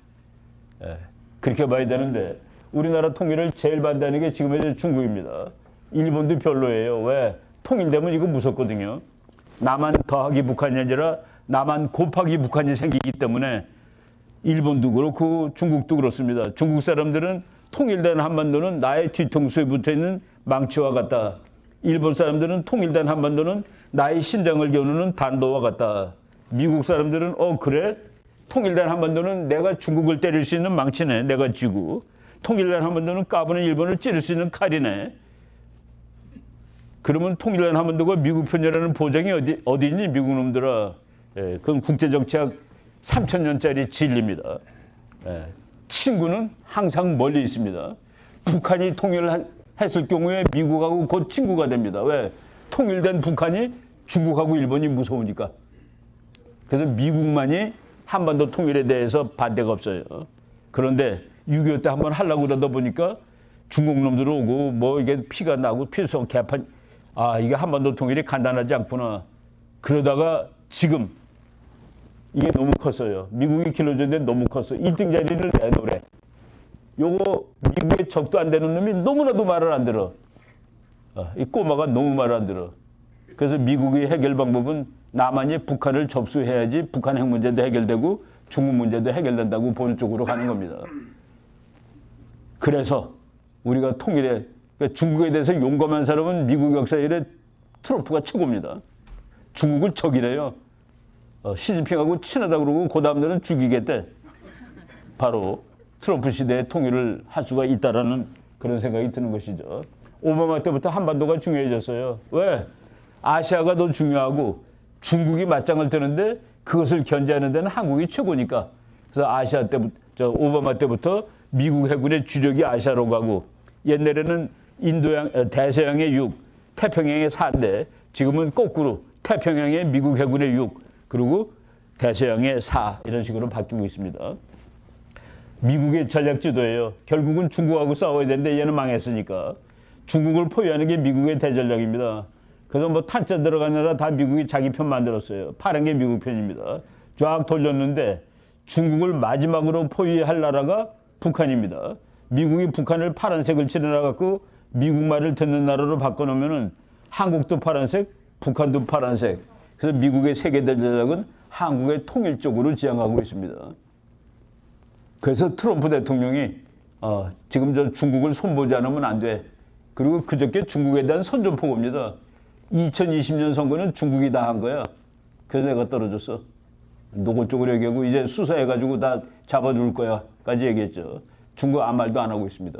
그렇게 봐야 되는데 우리나라 통일을 제일 반대하는 게 지금 중국입니다. 일본도 별로예요. 왜? 통일되면 이거 무섭거든요. 나만 더하기 북한이 아니라 나만 곱하기 북한이 생기기 때문에 일본도 그렇고 중국도 그렇습니다. 중국 사람들은 통일된 한반도는 나의 뒤통수에 붙어있는 망치와 같다. 일본 사람들은 통일된 한반도는 나의 심장을 겨누는 단도와 같다. 미국 사람들은 그래? 통일된 한반도는 내가 중국을 때릴 수 있는 망치네. 내가 쥐고. 통일된 한반도는 까부는 일본을 찌를 수 있는 칼이네. 그러면 통일된 한반도가 미국 편이라는 보장이 어디 있니? 미국 놈들아. 그건 국제정치학 3000년짜리 진리입니다. 친구는 항상 멀리 있습니다. 북한이 통일을 했을 경우에 미국하고 곧 친구가 됩니다. 왜? 통일된 북한이 중국하고 일본이 무서우니까. 그래서 미국만이 한반도 통일에 대해서 반대가 없어요. 그런데 6.25 때 한번 하려고 그러다 보니까 중국 놈들 오고 뭐 이게 피가 나고 필성 개판. 이게 한반도 통일이 간단하지 않구나. 그러다가 지금 이게 너무 컸어요. 미국이 길러줬는데 너무 컸어. 1등 자리를 내놓으래. 요거 미국의 적도 안 되는 놈이 너무나도 말을 안 들어. 이 꼬마가 너무 말을 안 들어. 그래서 미국의 해결 방법은 남한이 북한을 접수해야지 북한 핵 문제도 해결되고 중국 문제도 해결된다고 보는 쪽으로 가는 겁니다. 그래서 우리가 통일에 그러니까 중국에 대해서 용감한 사람은 미국 역사 이래 트럼프가 최고입니다. 중국을 적이래요. 시진핑하고 친하다고 그러고 그 다음날은 죽이겠대. 바로 트럼프 시대에 통일을 할 수가 있다라는 그런 생각이 드는 것이죠. 오바마 때부터 한반도가 중요해졌어요. 왜? 아시아가 더 중요하고 중국이 맞짱을 뜨는데 그것을 견제하는 데는 한국이 최고니까. 그래서 아시아 때부터 오바마 때부터 미국 해군의 주력이 아시아로 가고 옛날에는 대서양의 6, 태평양의 4인데 지금은 거꾸로 태평양의 미국 해군의 6, 그리고 대서양의 4 이런 식으로 바뀌고 있습니다. 미국의 전략 지도예요. 결국은 중국하고 싸워야 되는데 얘는 망했으니까 중국을 포위하는 게 미국의 대전략입니다. 그래서 뭐 탄자 들어가느라 다 미국이 자기 편 만들었어요. 파란 게 미국 편입니다. 쫙 돌렸는데 중국을 마지막으로 포위할 나라가 북한입니다. 미국이 북한을 파란색을 칠해놔갖고 미국 말을 듣는 나라로 바꿔놓으면은 한국도 파란색, 북한도 파란색. 그래서 미국의 세계 대전략은 한국의 통일 쪽으로 지향하고 있습니다. 그래서 트럼프 대통령이 지금 저 중국을 손보지 않으면 안 돼. 그리고 그저께 중국에 대한 선전포고입니다. 2020년 선거는 중국이 다 한 거야. 그래서 내가 떨어졌어. 노골적으로 얘기하고 이제 수사해가지고 다 잡아줄 거야까지 얘기했죠. 중국 아무 말도 안 하고 있습니다.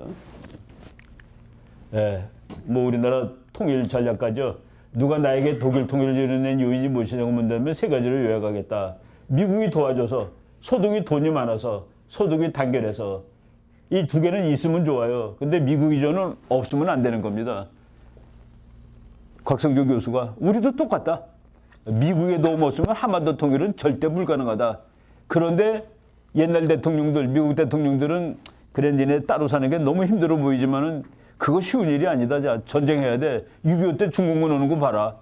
예, 뭐 우리나라 통일 전략가죠. 누가 나에게 독일 통일을 이뤄낸 요인이 무엇이냐고 묻는다면 세 가지를 요약하겠다. 미국이 도와줘서, 소득이 돈이 많아서, 소득이 단결해서. 이 두 개는 있으면 좋아요. 근데 미국 이전은 없으면 안 되는 겁니다. 곽성조 교수가 우리도 똑같다. 미국의 도움 없으면 한반도 통일은 절대 불가능하다. 그런데 옛날 대통령들, 미국 대통령들은 그래 니네 따로 사는 게 너무 힘들어 보이지만은 그거 쉬운 일이 아니다. 자, 전쟁해야 돼. 6.25 때 중국군 오는 거 봐라.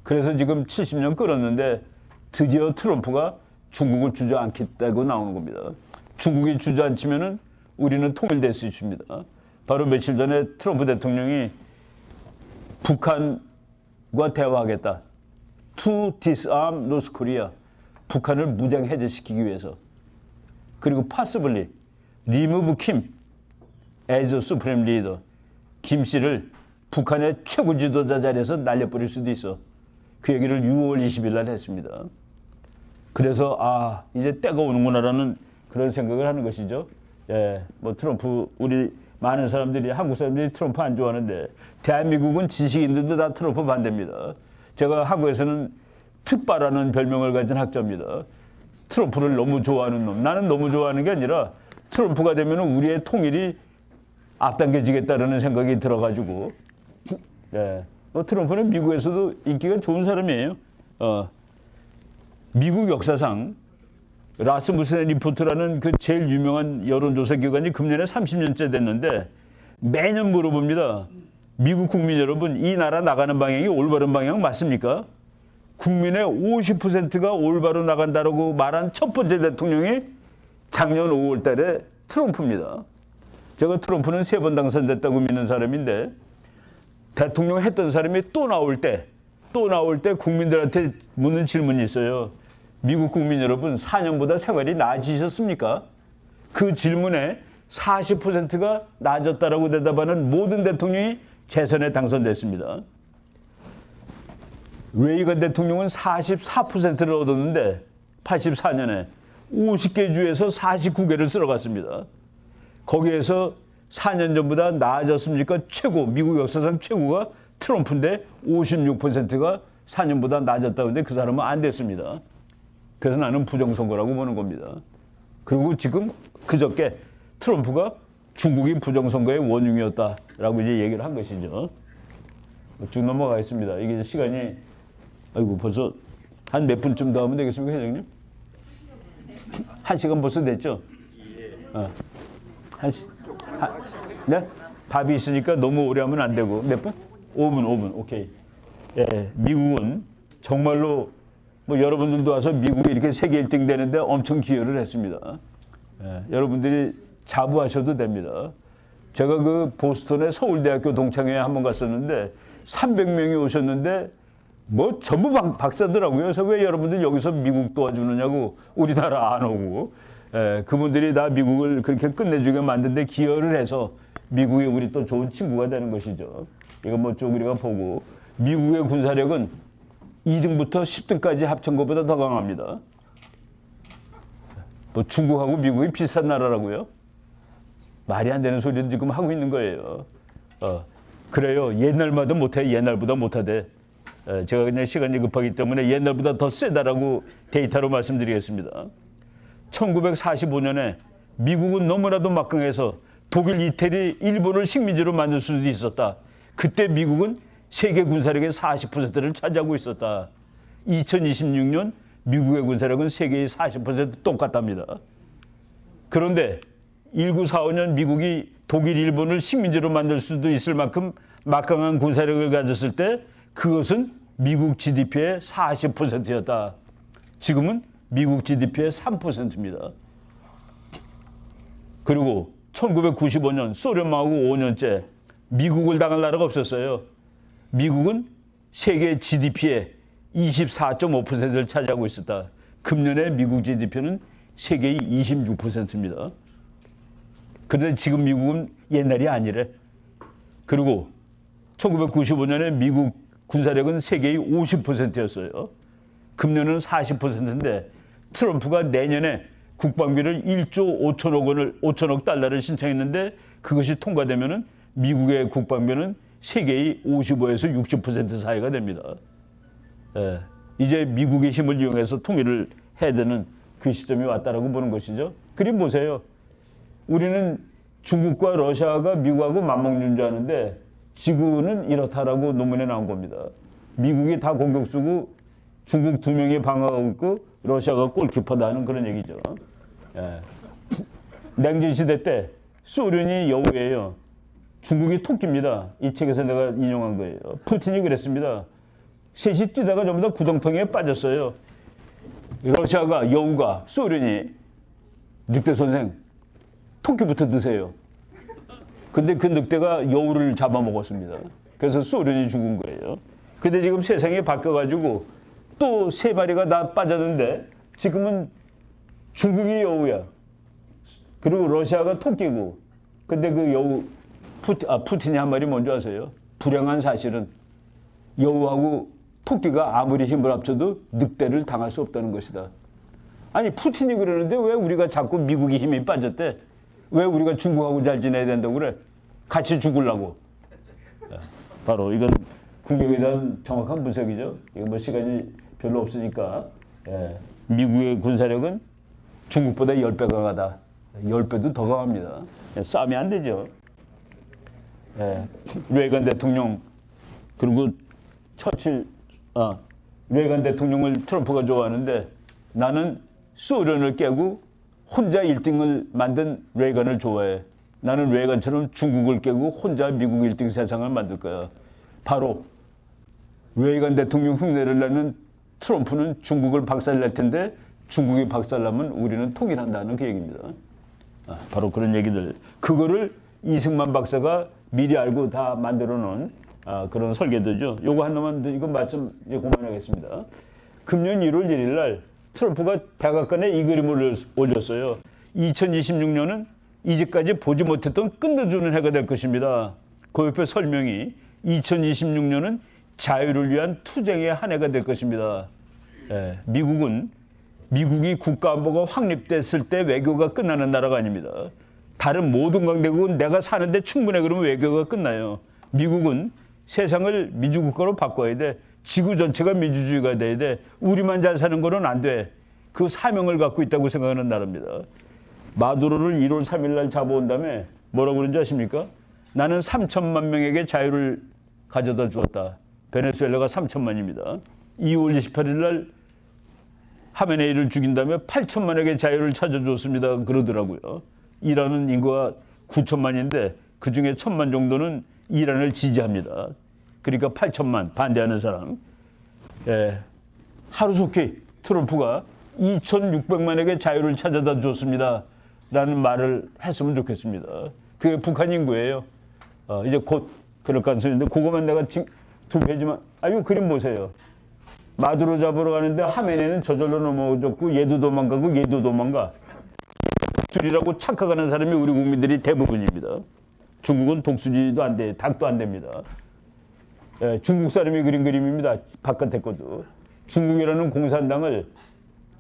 그래서 지금 70년 끌었는데 드디어 트럼프가 중국을 주저앉겠다고 나오는 겁니다. 중국이 주저앉히면은 우리는 통일될 수 있습니다. 바로 며칠 전에 트럼프 대통령이 북한과 대화하겠다. To disarm North Korea. 북한을 무장 해제시키기 위해서. 그리고 possibly remove Kim as supreme leader. 김 씨를 북한의 최고 지도자 자리에서 날려버릴 수도 있어. 그 얘기를 6월 20일 날 했습니다. 그래서 이제 때가 오는구나라는 그런 생각을 하는 것이죠. 예, 뭐 트럼프 우리 많은 사람들이 한국 사람들이 트럼프 안 좋아하는데 대한민국은 지식인들도 다 트럼프 반대입니다. 제가 한국에서는 특바라는 별명을 가진 학자입니다. 트럼프를 너무 좋아하는 놈. 나는 너무 좋아하는 게 아니라 트럼프가 되면 우리의 통일이 앞당겨지겠다라는 생각이 들어가지고 예, 뭐 트럼프는 미국에서도 인기가 좋은 사람이에요. 미국 역사상 라스무센 리포트라는 그 제일 유명한 여론조사 기관이 금년에 30년째 됐는데 매년 물어봅니다. 미국 국민 여러분, 이 나라 나가는 방향이 올바른 방향 맞습니까? 국민의 50%가 올바로 나간다라고 말한 첫 번째 대통령이 작년 5월 달에 트럼프입니다. 제가 트럼프는 3번 당선됐다고 믿는 사람인데 대통령 했던 사람이 또 나올 때 국민들한테 묻는 질문이 있어요. 미국 국민 여러분, 4년보다 생활이 나아지셨습니까? 그 질문에 40%가 나아졌다라고 대답하는 모든 대통령이 재선에 당선됐습니다. 레이건 대통령은 44%를 얻었는데 84년에 50개 주에서 49개를 쓸어갔습니다. 거기에서 4년 전보다 나아졌습니까? 미국 역사상 최고가 트럼프인데 56%가 4년보다 나아졌다고 하는데 그 사람은 안 됐습니다. 그래서 나는 부정선거라고 보는 겁니다. 그리고 지금 그저께 트럼프가 중국이 부정선거의 원흉이었다라고 이제 얘기를 한 것이죠. 쭉 넘어가겠습니다. 이게 시간이 벌써 한 몇 분쯤 더 하면 되겠습니까, 회장님? 1시간 벌써 됐죠? 네? 답이 있으니까 너무 오래 하면 안 되고. 몇 분? 5분. 오케이. 예, 미국은 정말로 뭐 여러분들도 와서 미국이 이렇게 세계 1등 되는데 엄청 기여를 했습니다. 예, 여러분들이 자부하셔도 됩니다. 제가 그 보스턴의 서울대학교 동창회에 한번 갔었는데 300명이 오셨는데 뭐 전부 박사더라고요. 그래서 왜 여러분들 여기서 미국 도와주느냐고 우리나라 안 오고. 그분들이 다 미국을 그렇게 끝내주게 만드는데 기여를 해서 미국이 우리 또 좋은 친구가 되는 것이죠. 이거 뭐 쭉 우리가 보고 미국의 군사력은 2등부터 10등까지 합친 것보다 더 강합니다. 뭐 중국하고 미국이 비슷한 나라라고요? 말이 안 되는 소리를 지금 하고 있는 거예요. 그래요. 옛날보다 못하대. 제가 그냥 시간이 급하기 때문에 옛날보다 더 세다라고 데이터로 말씀드리겠습니다. 1945년에 미국은 너무나도 막강해서 독일, 이태리, 일본을 식민지로 만들 수도 있었다. 그때 미국은 세계 군사력의 40%를 차지하고 있었다. 2026년 미국의 군사력은 세계의 40% 똑같답니다. 그런데 1945년 미국이 독일, 일본을 식민지로 만들 수도 있을 만큼 막강한 군사력을 가졌을 때 그것은 미국 GDP의 40%였다. 지금은 미국 GDP의 3%입니다. 그리고 1995년 소련 망하고 5년째 미국을 당할 나라가 없었어요. 미국은 세계 GDP의 24.5%를 차지하고 있었다. 금년에 미국 GDP는 세계의 26%입니다. 그런데 지금 미국은 옛날이 아니래. 그리고 1995년에 미국 군사력은 세계의 50%였어요. 금년은 40%인데 트럼프가 내년에 국방비를 1조 5천억 달러를 신청했는데 그것이 통과되면은 미국의 국방비는 세계의 55에서 60% 사이가 됩니다. 예, 이제 미국의 힘을 이용해서 통일을 해야 되는 그 시점이 왔다라고 보는 것이죠. 그림 보세요. 우리는 중국과 러시아가 미국하고 맞먹는 줄 아는데 지구는 이렇다라고 논문에 나온 겁니다. 미국이 다 공격수고 중국 2명이 방어하고 있고 러시아가 골키퍼다 하는 그런 얘기죠. 예. 냉전 시대 때 소련이 여우예요. 중국이 토끼입니다. 이 책에서 내가 인용한 거예요. 푸틴이 그랬습니다. 셋이 뛰다가 전부 다 구덩텅이에 빠졌어요. 러시아가 여우가 소련이 늑대 선생 토끼부터 드세요. 근데 그 늑대가 여우를 잡아먹었습니다. 그래서 소련이 죽은 거예요. 근데 지금 세상이 바뀌어가지고 또 3마리가 다 빠졌는데 지금은 중국이 여우야. 그리고 러시아가 토끼고. 근데 그 여우 푸틴이 한 말이 뭔지 아세요? 불행한 사실은 여우하고 토끼가 아무리 힘을 합쳐도 늑대를 당할 수 없다는 것이다. 아니 푸틴이 그러는데 왜 우리가 자꾸 미국이 힘이 빠졌대? 왜 우리가 중국하고 잘 지내야 된다고 그래? 같이 죽으려고. 바로 이건 국력에 대한 정확한 분석이죠. 이거 뭐 시간이 별로 없으니까. 미국의 군사력은 중국보다 10배가 강하다. 10배도 더 강합니다. 싸우면 안 되죠. 레이건 대통령 그리고 레이건 대통령을 트럼프가 좋아하는데 나는 소련을 깨고 혼자 1등을 만든 레이건을 좋아해. 나는 레이건처럼 중국을 깨고 혼자 미국 1등 세상을 만들 거야. 바로 레이건 대통령 흉내를 내는 트럼프는 중국을 박살낼 텐데 중국이 박살나면 우리는 통일한다는 그 얘기입니다. 바로 그런 얘기들. 그거를 이승만 박사가 미리 알고 다 만들어 놓은 그런 설계도죠. 요거 하나만 이거 말씀 그만하겠습니다. 금년 1월 1일 날 트럼프가 백악관에 이 그림을 올렸어요. 2026년은 이제까지 보지 못했던 끝내주는 해가 될 것입니다. 그 옆에 설명이 2026년은 자유를 위한 투쟁의 한 해가 될 것입니다. 미국이 국가안보가 확립됐을 때 외교가 끝나는 나라가 아닙니다. 다른 모든 강대국은 내가 사는데 충분해 그러면 외교가 끝나요. 미국은 세상을 민주국가로 바꿔야 돼. 지구 전체가 민주주의가 돼야 돼. 우리만 잘 사는 거는 안 돼. 그 사명을 갖고 있다고 생각하는 나라입니다. 마두로를 1월 3일 날 잡아온 다음에 뭐라고 그런지 아십니까? 나는 3천만 명에게 자유를 가져다 주었다. 베네수엘라가 3천만입니다. 2월 28일 날 하메네이를 죽인 다음에 8천만에게 자유를 찾아주었습니다. 그러더라고요. 이란은 인구가 9천만인데 그중에 1,000만 정도는 이란을 지지합니다. 그러니까 8천만 반대하는 사람. 하루속히 트럼프가 2,600만에게 자유를 찾아다 주었습니다. 라는 말을 했으면 좋겠습니다. 그게 북한 인구예요. 이제 곧 그럴 가능성인데 그거만 내가 2페이지만 이거 그림 보세요. 마두로 잡으러 가는데 하메네는 저절로 넘어졌고 얘도 도망가고 얘도 도망가. 독수리라고 착각하는 사람이 우리 국민들이 대부분입니다. 중국은 독수리도 안 돼, 닭도 안 됩니다. 중국 사람이 그린 그림입니다. 바깥에 것도. 중국이라는 공산당을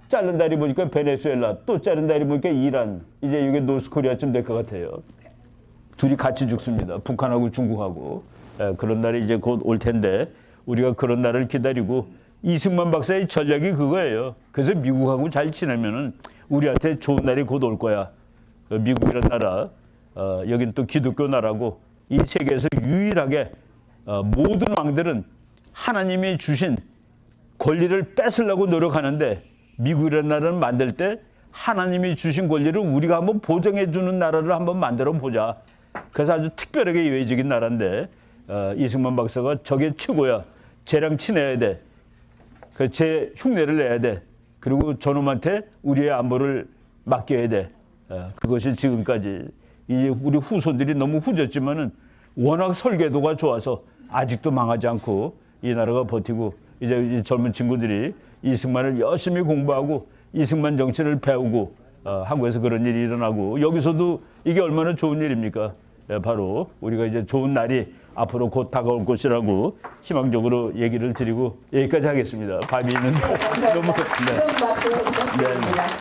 자른 다리 보니까 베네수엘라, 또 자른 다리 보니까 이란, 이제 이게 노스코리아쯤 될 것 같아요. 둘이 같이 죽습니다. 북한하고 중국하고. 그런 날이 이제 곧 올 텐데 우리가 그런 날을 기다리고 이승만 박사의 전략이 그거예요. 그래서 미국하고 잘 지내면은 우리한테 좋은 날이 곧 올 거야. 미국이라는 나라, 여긴 또 기독교 나라고 이 세계에서 유일하게 모든 왕들은 하나님이 주신 권리를 뺏으려고 노력하는데 미국이라는 나라를 만들 때 하나님이 주신 권리를 우리가 한번 보장해 주는 나라를 한번 만들어 보자. 그래서 아주 특별하게 예외적인 나라인데 이승만 박사가 저게 최고야. 쟤랑 친해야 돼. 제 흉내를 내야 돼. 그리고 저놈한테 우리의 안보를 맡겨야 돼. 그것이 지금까지 이제 우리 후손들이 너무 후졌지만은 워낙 설계도가 좋아서 아직도 망하지 않고 이 나라가 버티고 이제 젊은 친구들이 이승만을 열심히 공부하고 이승만 정신을 배우고 한국에서 그런 일이 일어나고 여기서도 이게 얼마나 좋은 일입니까? 바로 우리가 이제 좋은 날이 앞으로 곧 다가올 것이라고 희망적으로 얘기를 드리고 여기까지 하겠습니다. 밤이 있는데 너무 뜨거운 박수 부탁드립니다.